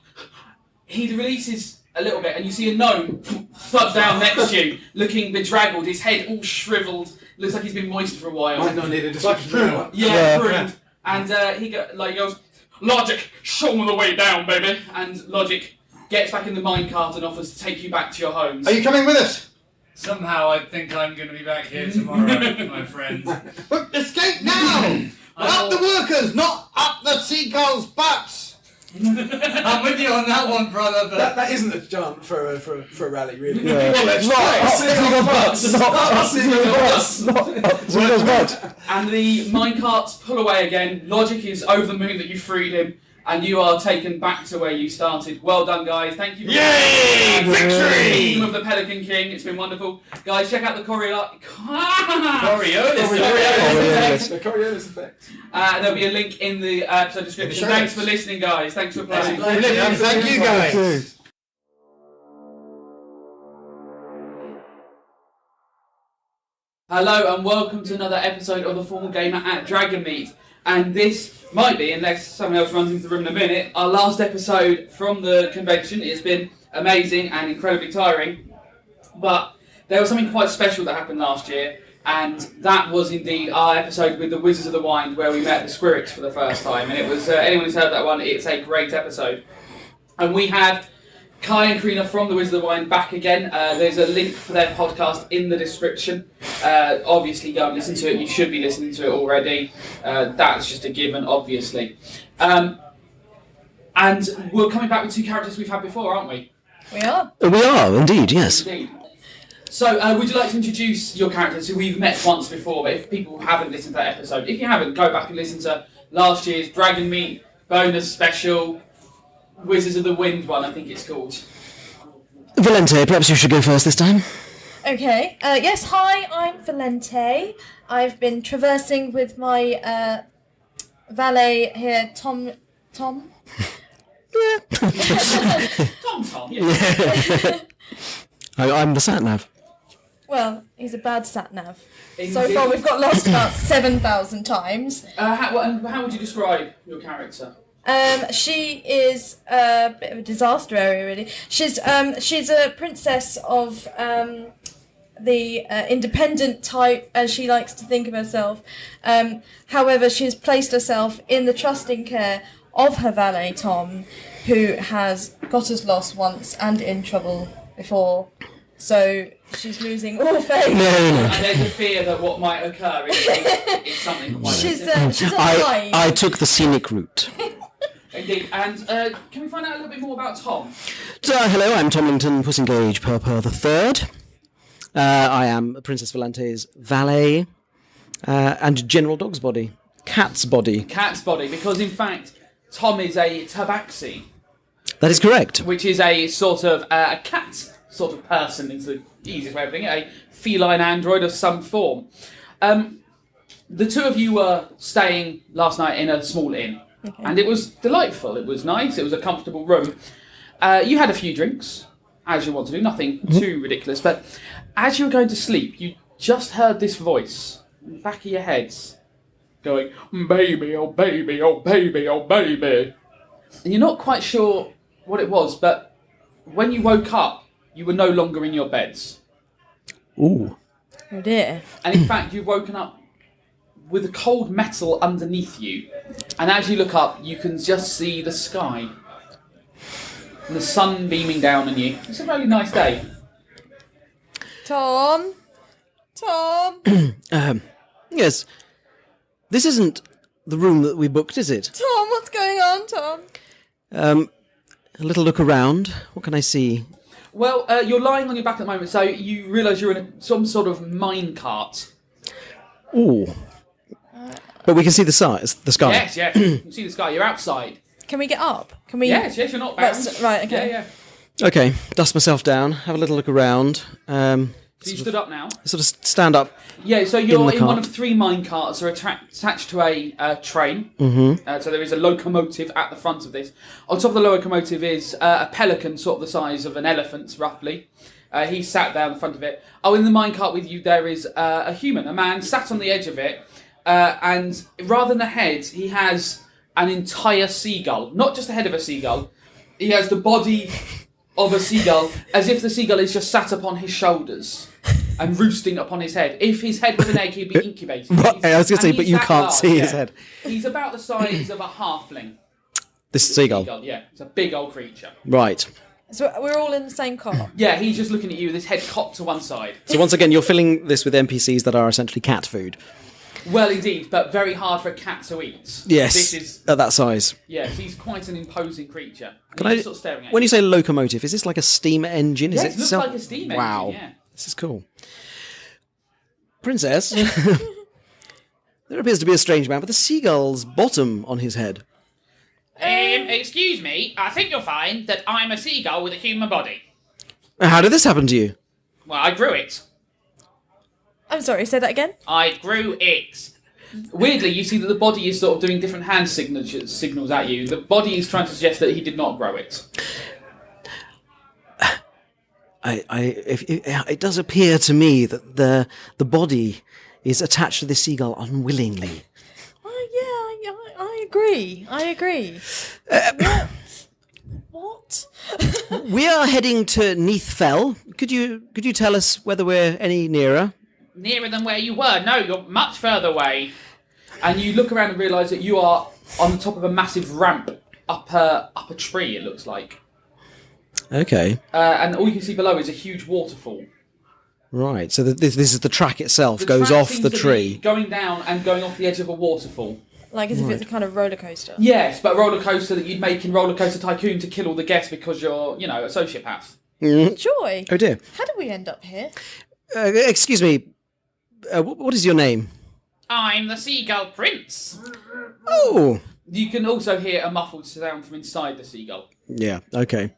He releases a little bit, and you see a gnome thud down next to you, looking bedraggled, his head all shriveled. Looks like he's been moist for a while. Might not need a description. Yeah, pruned. And he goes, Logic, show me the way down, baby. And Logic gets back in the minecart and offers to take you back to your homes. Are you coming with us? Somehow I think I'm going to be back here tomorrow, my friend. But escape now! Up the workers, not up the seagulls' butts! I'm with you on that one, brother. But That isn't a jump for a rally, really. Yeah. Well, let's And the minecarts pull away again. Logic is over the moon that you freed him, and you are taken back to where you started. Well done, guys. Thank you. Yay! Victory! Team of the Pelican King. It's been wonderful. Guys, check out the Coriolis The Coriolis Effect. There'll be a link in the episode description. Thanks for listening, guys. Thanks for playing. Thank you, guys. Hello and welcome to another episode of the Formal Gamer at Dragonmeet. And this might be, unless someone else runs into the room in a minute, our last episode from the convention. It's been amazing and incredibly tiring. But there was something quite special that happened last year, and that was indeed our episode with the Wizards of the Wynd, where we met the Squirrels for the first time. And it was, anyone who's heard that one, it's a great episode. And we have Kai and Karina from the Wizards of the Wynd back again. There's a link for their podcast in the description. Obviously, go and listen to it. You should be listening to it already. That's just a given, obviously. And we're coming back with 2 characters we've had before, aren't we? We are. We are, indeed, yes. Indeed. So, would you like to introduce your characters who we've met once before, but if people haven't listened to that episode, if you haven't, go back and listen to last year's Dragonmeet bonus special, Wizards of the Wynd one, I think it's called. Valente, perhaps you should go first this time. Okay. Yes, hi, I'm Valente. I've been traversing with my valet here, Tom. Tom, yeah. I'm the sat-nav. Well, he's a bad sat-nav. Indeed. So far we've got lost about 7,000 times. How would you describe your character? She is a bit of a disaster area, really. She's a princess of the independent type, as she likes to think of herself. However, she has placed herself in the trusting care of her valet, Tom, who has got us lost once and in trouble before. So she's losing all faith. No. And there's a fear that what might occur is something quite... She's alive. I took the scenic route. Indeed. And can we find out a little bit more about Tom? So, hello, I'm Tomlington Pussengage Purpur III. I am Princess Valente's valet. And general dog's body. Cat's body. Cat's body, because in fact, Tom is a tabaxi. That is correct. Which is a sort of a cat sort of person, is the easiest way of putting it, a feline android of some form. The two of you were staying last night in a small inn, and it was delightful. It was nice. It was a comfortable room. You had a few drinks, as you want to do, nothing too ridiculous, but as you were going to sleep, you just heard this voice in the back of your heads going, baby, oh baby, oh baby, oh baby. And you're not quite sure what it was, but when you woke up, you were no longer in your beds. Ooh. Oh dear. And in fact, you've woken up with a cold metal underneath you. And as you look up, you can just see the sky. And the sun beaming down on you. It's a really nice day. Tom? Yes. This isn't the room that we booked, is it? Tom, what's going on, Tom? A little look around. What can I see? Well, you're lying on your back at the moment, so you realise you're in some sort of mine cart. Ooh. But we can see the sky. Yes, you can see the sky. You're outside. Can we get up? Can we? Yes, you're not bound. Right, okay. Yeah. Okay, dust myself down, have a little look around. So you stood up now? Sort of stand up. Yeah, so you're in one cart. of 3 mine carts that are attached to a train. Mm-hmm. So there is a locomotive at the front of this. On top of the locomotive is a pelican, sort of the size of an elephant, roughly. He's sat down in front of it. Oh, in the mine cart with you there is a human, a man sat on the edge of it. And rather than a head, he has an entire seagull. Not just the head of a seagull. He has the body of a seagull, as if the seagull is just sat upon his shoulders and roosting upon his head. If his head was an egg, he'd be incubating. Right, I was going to say, but you can't see his head. He's about the size of a halfling. This seagull. Yeah, it's a big old creature. Right. So we're all in the same car? Yeah, he's just looking at you with his head cocked to one side. So once again, you're filling this with NPCs that are essentially cat food. Well, indeed, but very hard for a cat to eat. Yes, This is... at that size. Yeah, he's quite an imposing creature. Can He's I, sort of staring at when you say locomotive, is this like a steam engine? Yeah, Is it looks like a steam engine, Wow. yeah. This is cool. Princess, there appears to be a strange man with a seagull's bottom on his head. Excuse me, I think you'll find that I'm a seagull with a human body. How did this happen to you? Well, I grew it. I'm sorry, say that again? I grew it. Weirdly, you see that the body is sort of doing different hand signals at you. The body is trying to suggest that he did not grow it. It does appear to me that the body is attached to the seagull unwillingly. I agree. What? We are heading to Neath Fell. Could you tell us whether we're any nearer? Nearer than where you were. No, you're much further away. And you look around and realise that you are on the top of a massive ramp up a tree, it looks like. Okay. And all you can see below is a huge waterfall. Right, so this is the track itself, The goes track off seems the to tree. be going down and going off the edge of a waterfall. Like as if it's a kind of roller coaster. Yes, but a roller coaster that you'd make in Roller Coaster Tycoon to kill all the guests because you're, a sociopath. Joy. Oh dear. How did we end up here? Excuse me, what is your name? I'm the Seagull Prince. Oh! You can also hear a muffled sound from inside the seagull. Yeah, okay.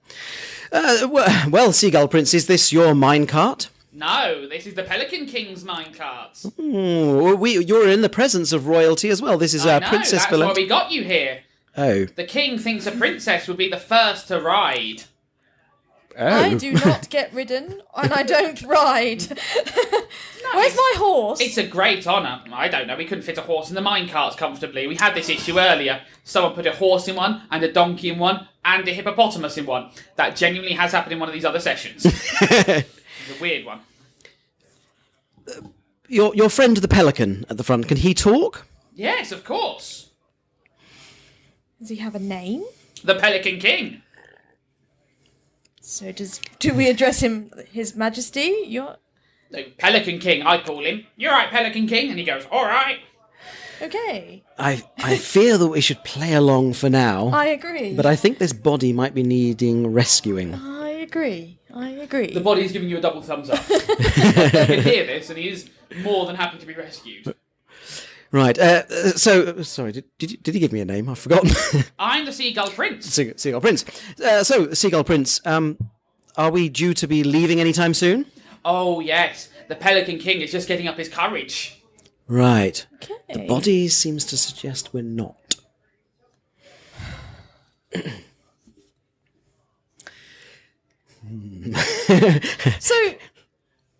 Well, Seagull Prince, is this your minecart? No, this is the Pelican King's minecart. You're in the presence of royalty as well. This is I know, Princess that's Valent. why we got you here. Oh. The king thinks a princess would be the first to ride. Oh. I do not get ridden, and I don't ride. Where's my horse? It's a great honour. I don't know, we couldn't fit a horse in the minecarts comfortably. We had this issue earlier. Someone put a horse in one, and a donkey in one, and a hippopotamus in one. That genuinely has happened in one of these other sessions. It's a weird one. Your friend the pelican at the front, can he talk? Yes, of course. Does he have a name? The Pelican King. So do we address him, His Majesty? The Pelican King, I call him. You're right, Pelican King. And he goes, all right. Okay. I fear that we should play along for now. I agree. But I think this body might be needing rescuing. I agree. The body's giving you a double thumbs up. You can hear this, and he is more than happy to be rescued. Right. Sorry. Did he give me a name? I've forgotten. I'm the Seagull Prince. Seagull Prince. Seagull Prince. Are we due to be leaving anytime soon? Oh yes, the Pelican King is just getting up his courage. Right. Okay. The body seems to suggest we're not. So,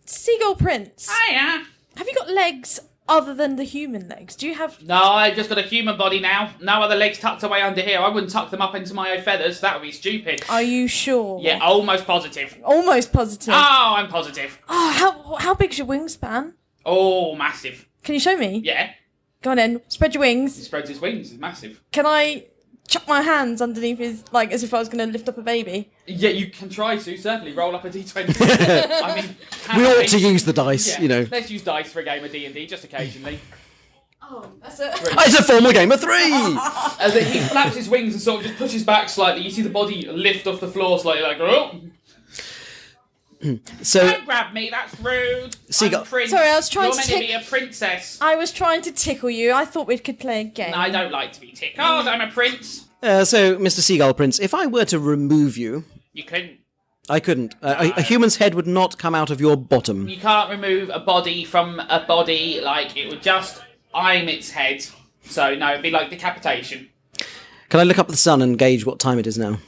Seagull Prince. Hiya. Have you got legs other than the human legs? Do you have... No, I've just got a human body now. No other legs tucked away under here. I wouldn't tuck them up into my own feathers. That would be stupid. Are you sure? Yeah, almost positive. Almost positive. Oh, I'm positive. Oh, how big's your wingspan? Oh, massive. Can you show me? Yeah. Go on then, spread your wings. He spreads his wings. It's massive. Can I chuck my hands underneath his, like, as if I was going to lift up a baby? Yeah, you can try to, certainly. Roll up a d20. I mean... We ought to use the dice, yeah, you know. Let's use dice for a game of D&D, just occasionally. Oh, that's it. It's a formal game of 3! As he flaps his wings and sort of just pushes back slightly, you see the body lift off the floor slightly, like, oh. So, don't grab me, that's rude. Seagull. I'm a prince. Sorry, I was trying You're to meant to be a princess. I was trying to tickle you. I thought we could play a game. No, I don't like to be tickled. I'm a prince. So, Mr. Seagull Prince, if I were to remove you... You couldn't. I couldn't. A human's head would not come out of your bottom. You can't remove a body from a body, like, it would just aim its head. So, no, it'd be like decapitation. Can I look up the sun and gauge what time it is now?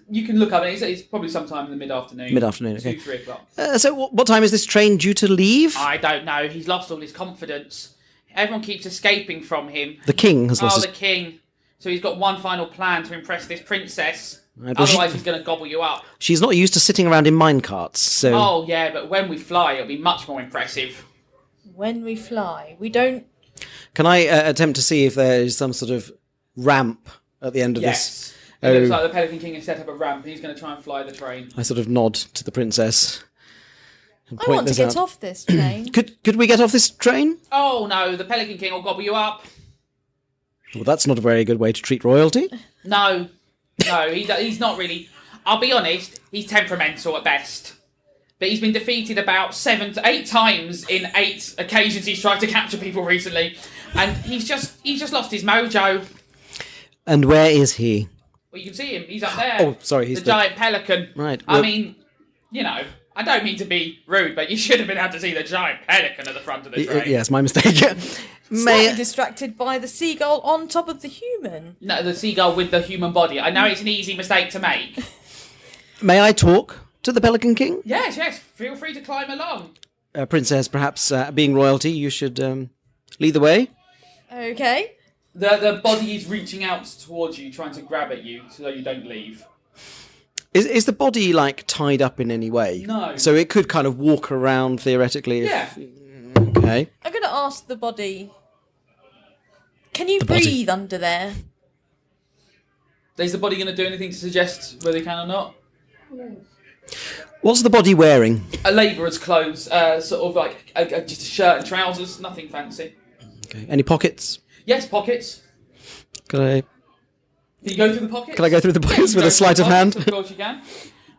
You can look up it. It's probably sometime in the mid-afternoon. Mid-afternoon, okay. 2-3 o'clock. So, what time is this train due to leave? I don't know. He's lost all his confidence. Everyone keeps escaping from him. The king has lost the king. So he's got one final plan to impress this princess. Right, well, Otherwise, he's going to gobble you up. She's not used to sitting around in minecarts, so... Oh, yeah, but when we fly, it'll be much more impressive. When we fly, we don't... Can I attempt to see if there is some sort of ramp at the end of this? It looks like the Pelican King has set up a ramp. He's going to try and fly the train. I sort of nod to the princess. And I want to get out. off this train. Could we get off this train? Oh, no, the Pelican King will gobble you up. Well, that's not a very good way to treat royalty. No, he's not really... I'll be honest, he's temperamental at best. But he's been defeated about 7 to 8 times in 8 occasions he's tried to capture people recently. And he's just lost his mojo. And where is he? Well, you can see him. He's up there. Oh, sorry, he's the giant pelican. Right. I mean, you know, I don't mean to be rude, but you should have been able to see the giant pelican at the front of the train. Yes, my mistake. Slightly distracted by the seagull on top of the human. No, the seagull with the human body. I know it's an easy mistake to make. May I talk to the Pelican King? Yes. Feel free to climb along. Princess, perhaps being royalty, you should lead the way. Okay. The body is reaching out towards you, trying to grab at you, so you don't leave. Is the body, like, tied up in any way? No. So it could kind of walk around, theoretically? Yeah. Okay. I'm going to ask the body... Can you breathe under there? Is the body going to do anything to suggest whether he can or not? What's the body wearing? A labourer's clothes, sort of like just a shirt and trousers, nothing fancy. Okay. Any pockets? Yes, pockets. Can you go through the pockets? I go through the pockets with a sleight of hand? Of course you can.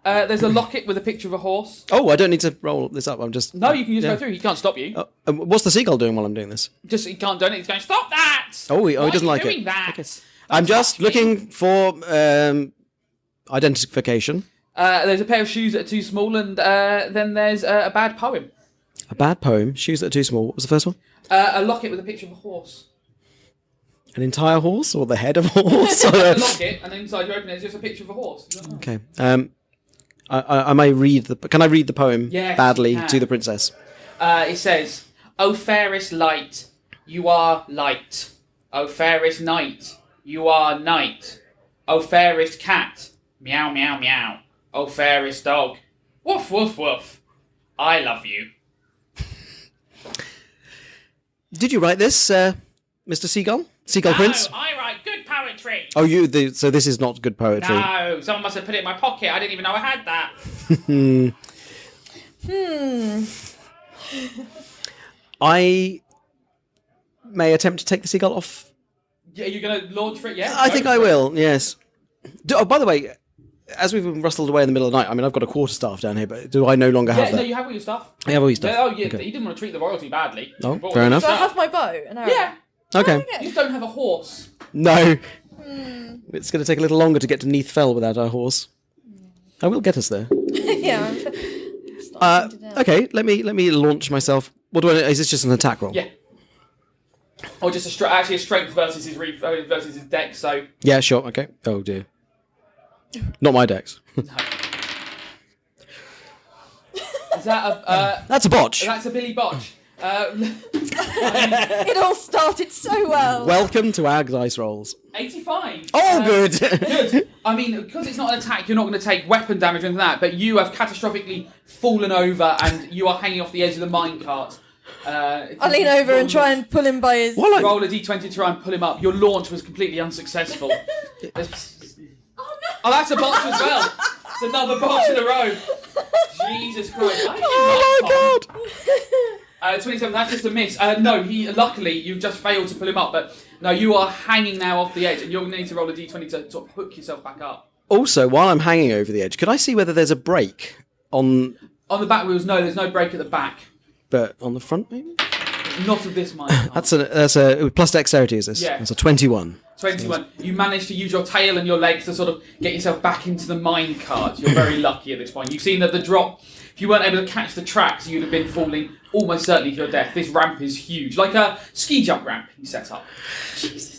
There's a locket with a picture of a horse. Oh, I don't need to roll this up. I'm just... No, you can just go through. He can't stop you. What's the seagull doing while I'm doing this? Just he can't do it. He's going, stop that! Oh, he doesn't like doing it. That? Okay. I'm just looking for identification. There's a pair of shoes that are too small, and then there's a bad poem. A bad poem. Shoes that are too small. What was the first one? A locket with a picture of a horse. An entire horse or the head of a horse? A locket, and inside you open it, there's just a picture of a horse. Okay. I may read the... Can I read the poem badly to the princess? It says, O fairest light, you are light. O fairest night, you are night. O fairest cat, meow meow meow. O fairest dog, woof woof woof. I love you. Did you write this, Mr. Seagull? Seagull Prince? No, I write good poetry. Oh, so this is not good poetry? No, someone must have put it in my pocket. I didn't even know I had that. I may attempt to take the seagull off. Yeah, you're going to launch for it, yeah? I think I will, yes. Oh, by the way, as we've been rustled away in the middle of the night, I mean, I've got a quarterstaff down here, but do I no longer have that? No, you have all your stuff. I have all your stuff. Yeah, Okay. You didn't want to treat the royalty badly. Oh, fair enough. Do I have my bow and arrow? Yeah. Okay. You don't have a horse. No. It's going to take a little longer to get to Neath Fell without our horse. I will get us there. Yeah. Okay, let me launch myself. What do I? Is this just an attack roll? Yeah. Or just a strength versus his dex. So Yeah, sure. Okay. Oh dear. Not my dex. is that a? That's a botch. That's a Billy Botch. It all started so well. Welcome to our dice rolls. 85. Oh, good. Good. I mean, because it's not an attack, you're not going to take weapon damage or anything like that, but you have catastrophically fallen over and you are hanging off the edge of the minecart. I lean over and try and pull him by his... Roll a d20 to try and pull him up. Your launch was completely unsuccessful. Oh, that's a botch as well. It's another botch in a row. Jesus Christ. Oh my God. 27, that's just a miss. No, luckily, you just failed to pull him up, but no, you are hanging now off the edge, and you're going to need to roll a d20 to sort of hook yourself back up. Also, while I'm hanging over the edge, could I see whether there's a break on... On the back wheels, no, there's no break at the back. But on the front, maybe? Not of this mine. That's a plus dexterity, is this? Yeah. That's a 21. 21. You managed to use your tail and your legs to sort of get yourself back into the mine cart. You're very lucky at this point. You've seen that the drop, if you weren't able to catch the tracks, you'd have been falling almost certainly to your death. This ramp is huge, like a ski jump ramp you set up.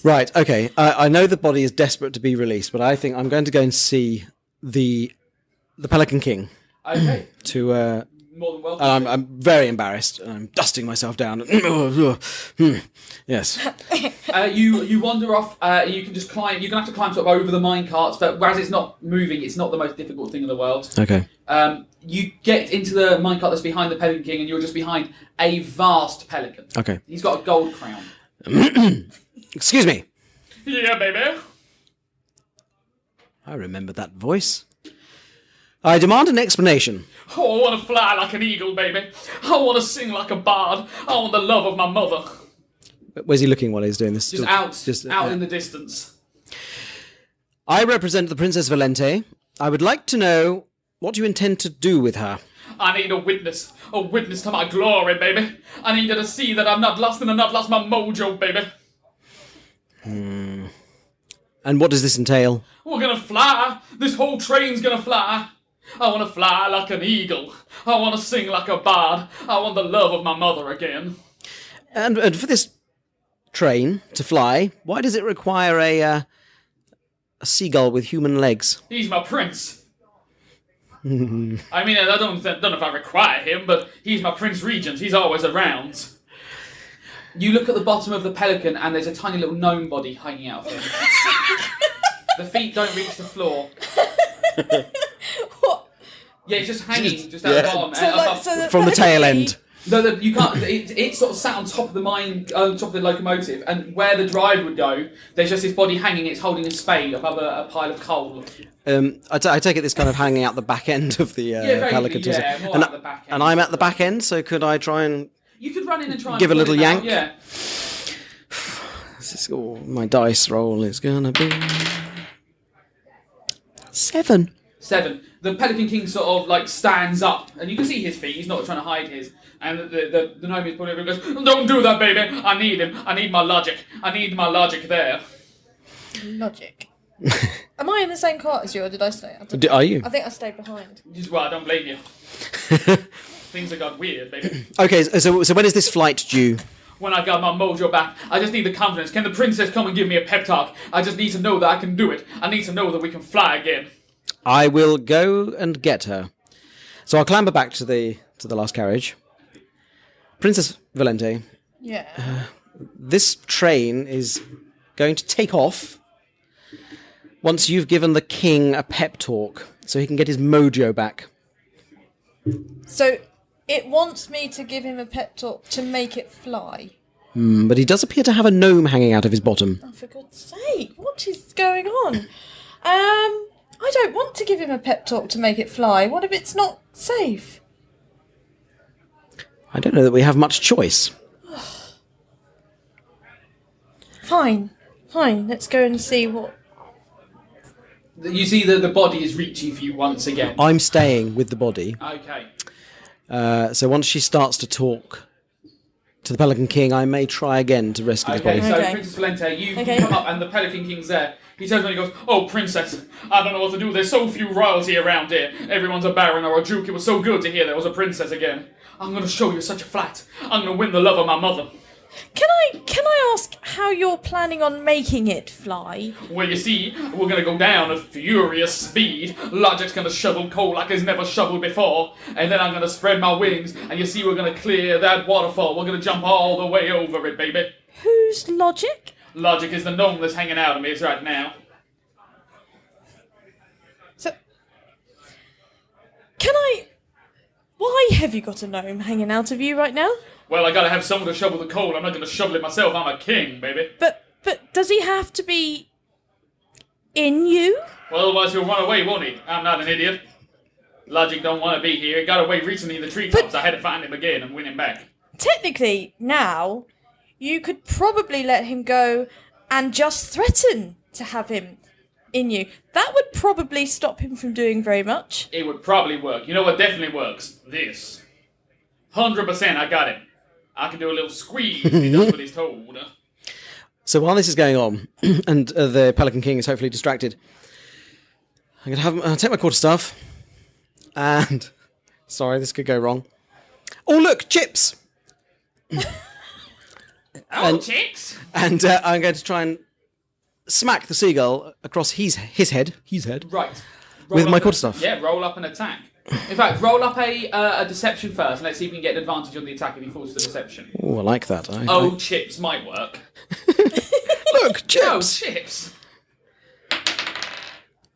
Right, okay. I know the body is desperate to be released, but I think I'm going to go and see the Pelican King. Okay. To... More than welcome. I'm very embarrassed, and I'm dusting myself down. Yes. You wander off. You can just climb. You're gonna have to climb sort of over the mine carts, but whereas it's not moving, it's not the most difficult thing in the world. Okay. You get into the mine cart that's behind the Pelican King, and you're just behind a vast pelican. Okay. He's got a gold crown. Excuse me. Yeah, baby. I remember that voice. I demand an explanation. Oh, I want to fly like an eagle, baby. I want to sing like a bard. I want the love of my mother. Where's he looking while he's doing this? Just out in the distance. I represent the Princess Valente. I would like to know what you intend to do with her. I need a witness to my glory, baby. I need her to see that I'm not lost and I'm not lost my mojo, baby. And what does this entail? We're gonna fly. This whole train's gonna fly. I want to fly like an eagle. I want to sing like a bard. I want the love of my mother again. And for this train to fly, why does it require a seagull with human legs? He's my prince. I mean, I don't know if I require him, but he's my prince regent. He's always around. You look at the bottom of the pelican, and there's a tiny little gnome body hanging out of him. The feet don't reach the floor. What? Yeah, it's just hanging, just at the bottom. From the tail end. No, you can't. It's sort of sat on top of the mine, on top of the locomotive, and where the drive would go, there's just this body hanging. It's holding a spade above a pile of coal. I take it this kind of hanging out the back end of the pelican. More at the back end. And I'm at the back end, so could I try and... You could run in and try and give a little pull it yank? out, yeah. My dice roll is gonna be... 7. 7. The Pelican King sort of like stands up, and you can see his feet. He's not trying to hide his. And the gnome is pulling him and goes, "Don't do that, baby. I need him. I need my logic. I need my logic there." Logic. Am I in the same cart as you, or did I stay? Are you? I think I stayed behind. Well, I don't blame you. Things have got weird, baby. Okay, so when is this flight due? When I got my mojo back, I just need the confidence. Can the princess come and give me a pep talk? I just need to know that I can do it. I need to know that we can fly again. I will go and get her. So I'll clamber back to the last carriage. Princess Valente. Yeah. This train is going to take off once you've given the king a pep talk so he can get his mojo back. So it wants me to give him a pep talk to make it fly. But he does appear to have a gnome hanging out of his bottom. Oh, for God's sake, what is going on? I don't want to give him a pep talk to make it fly. What if it's not safe? I don't know that we have much choice. Fine. Let's go and see what... You see that the body is reaching for you once again. I'm staying with the body. Okay. So once she starts to talk to the Pelican King, I may try again to rescue his body. Okay, so Princess Valente, you come up and the Pelican King's there. He turns around and he goes, "Oh, Princess, I don't know what to do. There's so few royalty around here. Everyone's a baron or a duke. It was so good to hear there was a princess again. I'm going to show you such a flat. I'm going to win the love of my mother." Can I ask how you're planning on making it fly? Well, you see, we're going to go down at furious speed. Logic's going to shovel coal like he's never shoveled before. And then I'm going to spread my wings. And you see, we're going to clear that waterfall. We're going to jump all the way over it, baby. Who's Logic? Logic is the gnome that's hanging out of me right now. So, why have you got a gnome hanging out of you right now? Well, I gotta have someone to shovel the coal. I'm not gonna shovel it myself. I'm a king, baby. But does he have to be in you? Well, otherwise he'll run away, won't he? I'm not an idiot. Logic don't want to be here. He got away recently in the treetops. I had to find him again and win him back. Technically, now, you could probably let him go and just threaten to have him in you. That would probably stop him from doing very much. It would probably work. You know what definitely works? This. 100% I got him. I can do a little squeeze if he does what he's told. So while this is going on, and the Pelican King is hopefully distracted, I'm going to take my quarterstaff, and... Sorry, this could go wrong. Oh, look, chips! Chips! And I'm going to try and smack the seagull across his head. Right. With my quarterstaff. Yeah, roll up an attack. In fact, roll up a deception first, and let's see if we can get an advantage on the attack if he falls to deception. Oh, I like that. Chips might work. Look, chips! Oh, chips!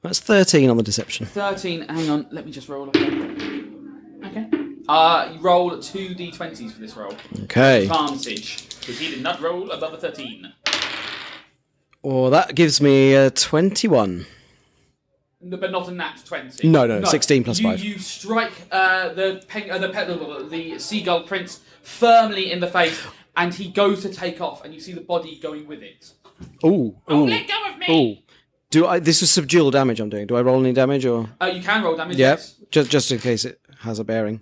That's 13 on the deception. 13, hang on, let me just roll up. Okay. You roll 2 d20s for this roll. Okay. Advantage, because he did not roll above a 13. Oh, that gives me 21. But not a nat 20. No, 16 plus 5. You strike the seagull prince firmly in the face, and he goes to take off, and you see the body going with it. Ooh. Let go of me! This is subdual damage I'm doing. Do I roll any damage or? You can roll damage. Yeah, Yes. just in case it has a bearing.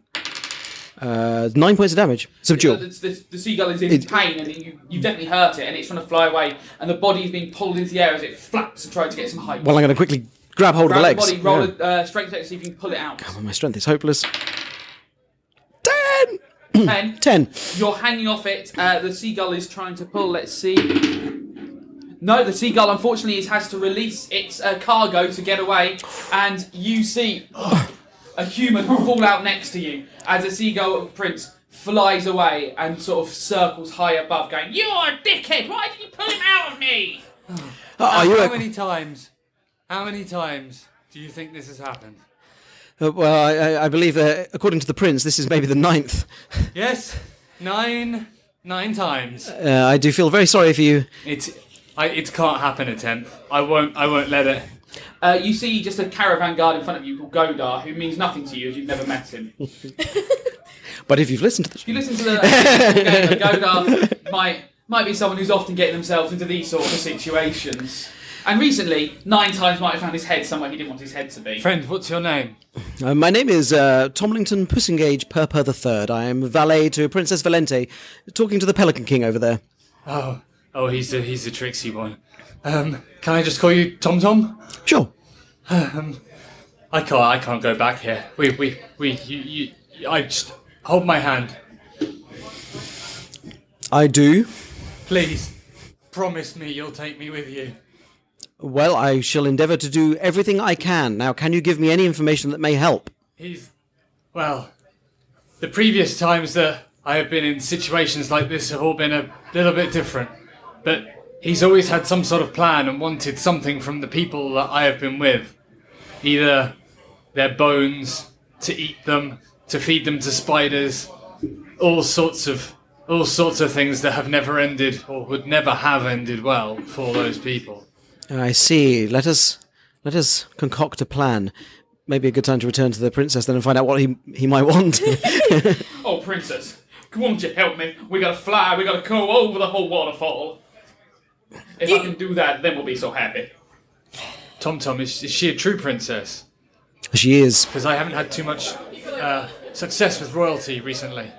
9 points of damage. Subdual. The seagull is in pain, and you definitely hurt it, and it's trying to fly away, and the body is being pulled into the air as it flaps and tries to get some height. Well, I'm going to quickly grab hold of the legs. Body, roll a strength check to see if you can pull it out. Come on, my strength is hopeless. 10. 10. You're hanging off it. The seagull is trying to pull. Let's see. No, the seagull unfortunately has to release its cargo to get away, and you see a human fall out next to you as a seagull prince flies away and sort of circles high above, going, "You're a dickhead! Why did you pull him out of me?" How many times do you think this has happened? Well, I believe, according to the prince, this is maybe the 9th. Yes, 9 times. I do feel very sorry for you. It can't happen a 10th. I won't let it. You see just a caravan guard in front of you called Godar, who means nothing to you as you've never met him. But if you've listened to the If you listen to the game, Godar might be someone who's often getting themselves into these sorts of situations. And recently, 9 times might have found his head somewhere he didn't want his head to be. Friend, what's your name? My name is Tomlington Pussengage Purpur III. I am valet to Princess Valente, talking to the Pelican King over there. Oh, he's a tricksy one. Can I just call you Tom Tom? Sure. I can't go back here. I just hold my hand. I do. Please, promise me you'll take me with you. Well, I shall endeavour to do everything I can. Now, can you give me any information that may help? The previous times that I have been in situations like this have all been a little bit different. But he's always had some sort of plan and wanted something from the people that I have been with. Either their bones, to eat them, to feed them to spiders, all sorts of things that have never ended or would never have ended well for those people. I see. Let us concoct a plan. Maybe a good time to return to the princess then and find out what he might want. Oh, princess, won't you help me? We gotta fly, we gotta go over the whole waterfall. If I can do that, then we'll be so happy. Tom Tom, is she a true princess? She is. Because I haven't had too much success with royalty recently.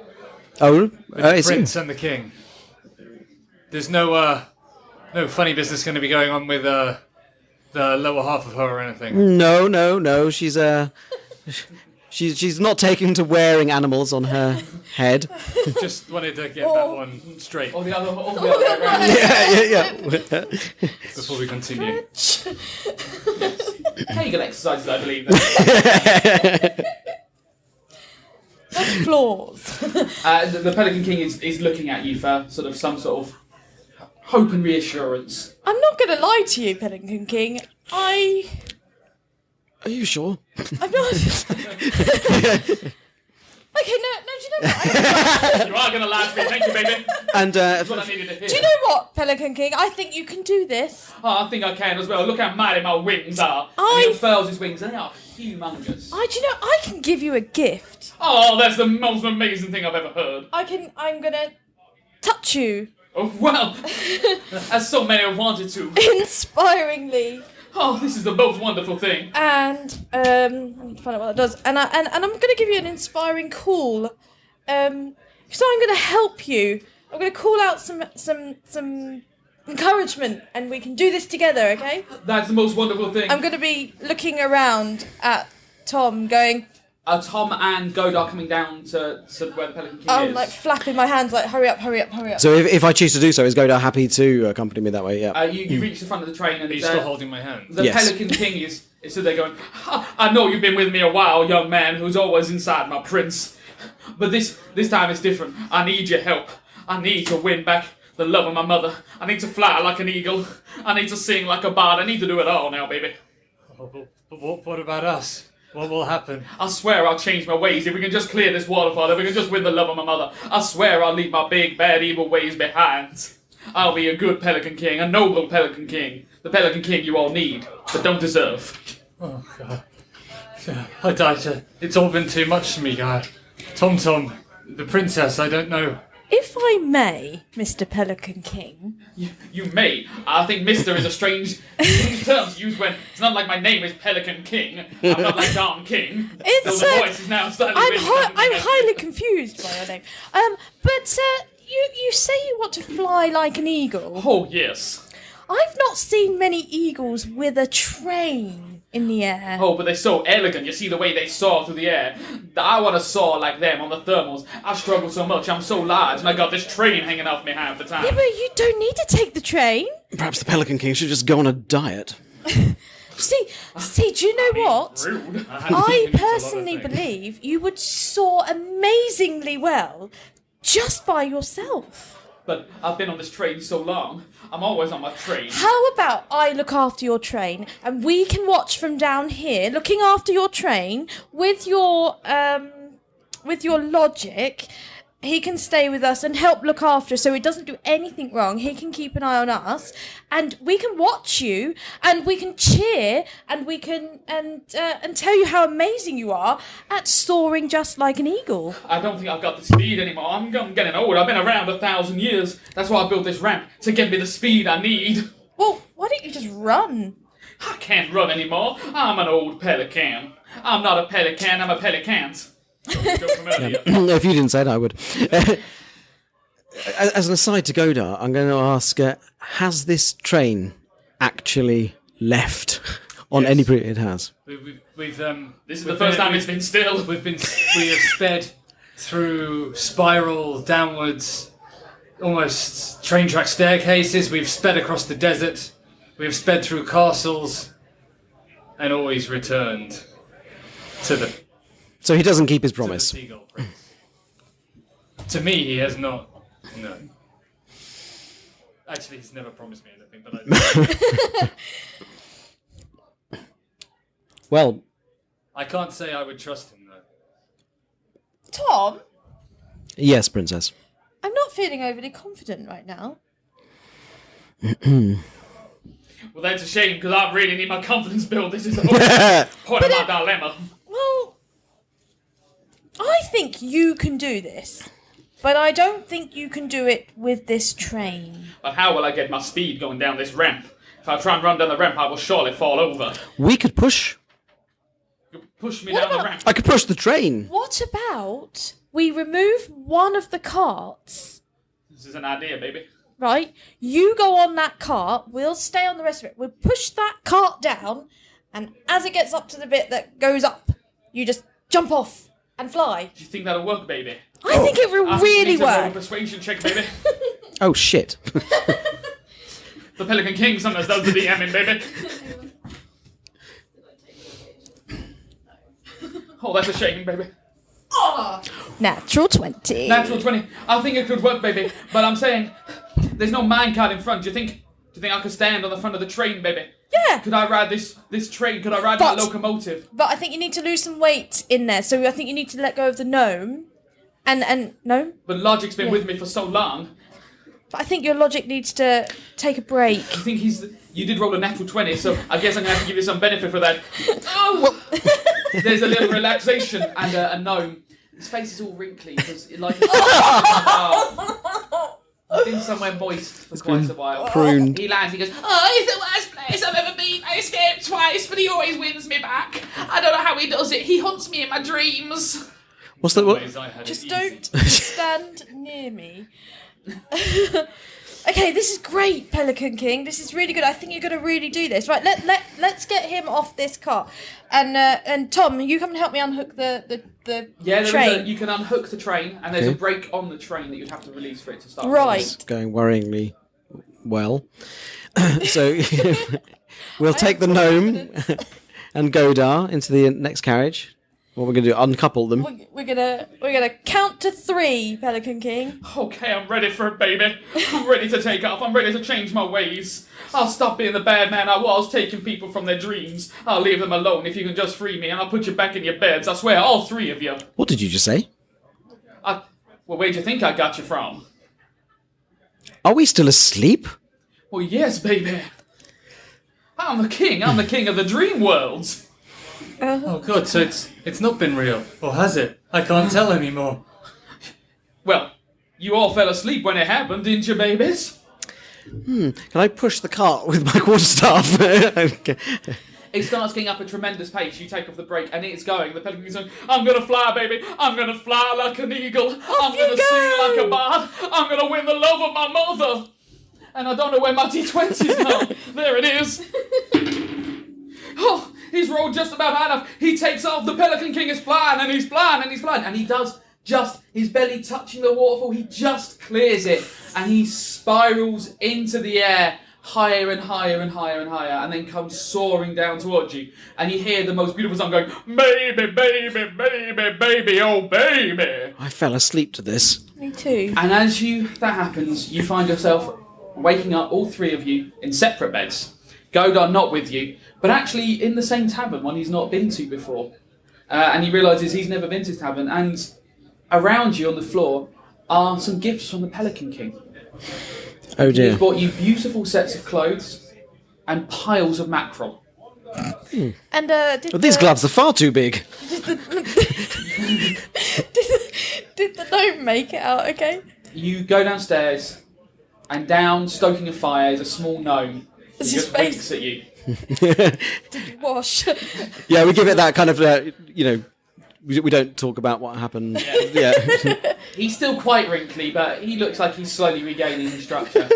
Oh, With the I see. prince and the king. There's no funny business going to be going on with the lower half of her or anything. No. She's not taken to wearing animals on her head. Just wanted to get that one straight. Or the other way around. Yeah. Before we continue. Kegel exercises, I believe. Flaws. The Pelican King is looking at you for some sort of hope and reassurance. I'm not going to lie to you, Pelican King. Are you sure? I'm not. Okay, no, do you know what? You are going to lie to me, thank you, baby. And That's what I needed to hear. Do you know what, Pelican King? I think you can do this. Oh, I think I can as well. Look how mighty my wings are. And he unfurls his wings, and they are humongous. Do you know, I can give you a gift. Oh, that's the most amazing thing I've ever heard. I'm gonna touch you. Oh, well, as so many have wanted to. Inspiringly. Oh, this is the most wonderful thing. And I need to find out what that does. And I'm gonna give you an inspiring call. So I'm gonna help you. I'm gonna call out some encouragement, and we can do this together, okay? That's the most wonderful thing. I'm gonna be looking around at Tom, going. Tom and Godar coming down to where the Pelican King is. Like flapping my hands, like hurry up. So if I choose to do so, is Godar happy to accompany me that way? Yeah. You reach the front of the train and Are you still holding my hand? The Pelican King is stood there going, I know you've been with me a while, young man who's always inside my prince. But this time it's different. I need your help. I need to win back the love of my mother. I need to fly like an eagle. I need to sing like a bard. I need to do it all now, baby. But what about us? What will happen? I swear I'll change my ways. If we can just clear this waterfall, if we can just win the love of my mother, I swear I'll leave my big, bad, evil ways behind. I'll be a good Pelican King, a noble Pelican King. The Pelican King you all need, but don't deserve. Oh, God. I died. It's all been too much to me, God. Tom, the princess, I don't know. If I may, Mr. Pelican King. You may. I think Mr. is a strange term to use when it's not like my name is Pelican King. I'm not like Don King. It's the voice is now slightly I'm highly confused by your name. But you say you want to fly like an eagle. Oh yes. I've not seen many eagles with a train in the air. Oh, but they're so elegant. You see the way they soar through the air. I want to soar like them on the thermals. I struggle so much. I'm so large, and I got this train hanging off me half the time. Yeah, but you don't need to take the train. Perhaps the Pelican King should just go on a diet. See, do you know what? Rude. I personally believe you would soar amazingly well just by yourself. But I've been on this train so long. I'm always on my train. How about I look after your train and we can watch from down here, looking after your train with your logic. He can stay with us and help look after us so he doesn't do anything wrong. He can keep an eye on us, and we can watch you, and we can cheer, and we can and tell you how amazing you are at soaring just like an eagle. I don't think I've got the speed anymore. I'm getting old. I've been around 1,000 years. That's why I built this ramp, to get me the speed I need. Well, why don't you just run? I can't run anymore. I'm an old pelican. I'm not a pelican, I'm a pelicant. If you didn't say it, I would. As an aside to Godar, I'm going to ask, has this train actually left on any period? It has. This is the first time it's been still. We have sped through spiral downwards, almost train track staircases. We've sped across the desert. We've sped through castles, and always returned to the. So he doesn't keep his promise. To me, he has not. No. Actually, he's never promised me anything, but Well. I can't say I would trust him, though. Tom? Yes, Princess. I'm not feeling overly confident right now. Well, that's a shame, because I really need my confidence built. This is the whole point of my dilemma. Well, I think you can do this, but I don't think you can do it with this train. But how will I get my speed going down this ramp? If I try and run down the ramp, I will surely fall over. We could push. push me down the ramp. I could push the train. What about we remove one of the carts, This is an idea, baby. right? You go on that cart, we'll stay on the rest of it. We'll push that cart down, and as it gets up to the bit that goes up, you just jump off and fly. Do you think that'll work, baby? I think it will really Roll a work. persuasion check, baby. Oh, shit. The Pelican King sometimes does the DMing, baby. Oh, that's a shame, baby. Natural 20. Natural 20. I think it could work, baby. But I'm saying, there's no minecart in front. Do you think I could stand on the front of the train, baby? Yeah. Could I ride this train? Could I ride that locomotive? But I think you need to lose some weight in there, so I think you need to let go of the gnome. And gnome? But logic's been with me for so long. But I think your logic needs to take a break. I think you did roll a natural 20, so I guess I'm going to have to give you some benefit for that. Oh! There's a little relaxation and a gnome. His face is all wrinkly because I've been somewhere moist for quite a while. Pruned. He lands, he goes, "Oh, it's the worst place I've ever been. I escaped twice, but he always wins me back. I don't know how he does it. He haunts me in my dreams." What's that? What? Just don't stand near me. Okay, this is great, Pelican King. This is really good. I think you're going to really do this. Right, let's get him off this cart. And Tom, you come and help me unhook the train. You can unhook the train, and there's a brake on the train that you'd have to release for it to start. Right. It's going worryingly well. So we'll take the gnome and Godar into the next carriage. What we're going to do, uncouple them. We're gonna count to 3, Pelican King. Okay, I'm ready for it, baby. I'm ready to take off. I'm ready to change my ways. I'll stop being the bad man I was, taking people from their dreams. I'll leave them alone if you can just free me, and I'll put you back in your beds. I swear, all 3 of you. What did you just say? Well, where'd you think I got you from? Are we still asleep? Well, yes, baby. I'm the king. I'm the king of the dream worlds. Oh god, so it's not been real, or has it? I can't tell anymore. Well, you all fell asleep when it happened, didn't you, babies? Can I push the cart with my quarterstaff? Okay. It starts getting up a tremendous pace. You take off the brake, and it's going. The Pelican King's going, "I'm gonna fly, baby. I'm gonna fly like an eagle. I'm gonna sing like a bard. I'm gonna win the love of my mother." And I don't know where my T20 is now. There it is. Oh, he's rolled just about high enough. He takes off. The Pelican King is flying, and he's flying, and he's flying. And he does just, his belly touching the waterfall, he just clears it. And he spirals into the air, higher and higher and higher and higher, and then comes soaring down towards you. And you hear the most beautiful song going, "Baby, baby, baby, baby, oh baby." I fell asleep to this. Me too. And as that happens, you find yourself waking up, all 3 of you, in separate beds. Godar not with you, but actually in the same tavern, one he's not been to before. And he realises he's never been to this tavern, and around you on the floor are some gifts from the Pelican King. Oh dear. He's bought you beautiful sets of clothes and piles of mackerel. And These gloves are far too big. Did the gnome make it out okay? You go downstairs, and down, stoking a fire, is a small gnome. He Is his just winks at you. Wash. Yeah, we give it that kind of, we don't talk about what happened. Yeah. He's still quite wrinkly, but he looks like he's slowly regaining his structure.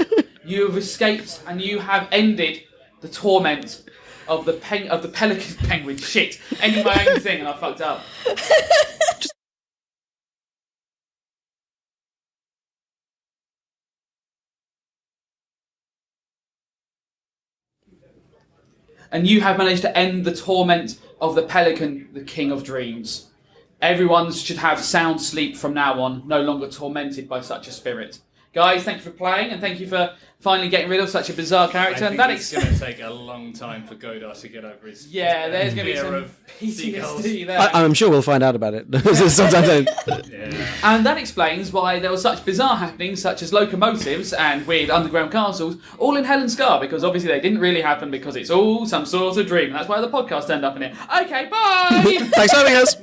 You have escaped, and you have ended the torment of the pelican penguin. Shit, ending my own thing, and I fucked up. And you have managed to end the torment of the pelican, the king of dreams. Everyone should have sound sleep from now on, no longer tormented by such a spirit. Guys, thank you for playing, and thank you for finally getting rid of such a bizarre character. I think it's going to take a long time for Godar to get over his there's going to be fear some of PTSD there. I'm sure we'll find out about it. Sometimes And that explains why there were such bizarre happenings, such as locomotives and weird underground castles, all in Helen Scar, because obviously they didn't really happen because it's all some sort of dream. That's why the podcast turned up in it. Okay, bye! Thanks for having us.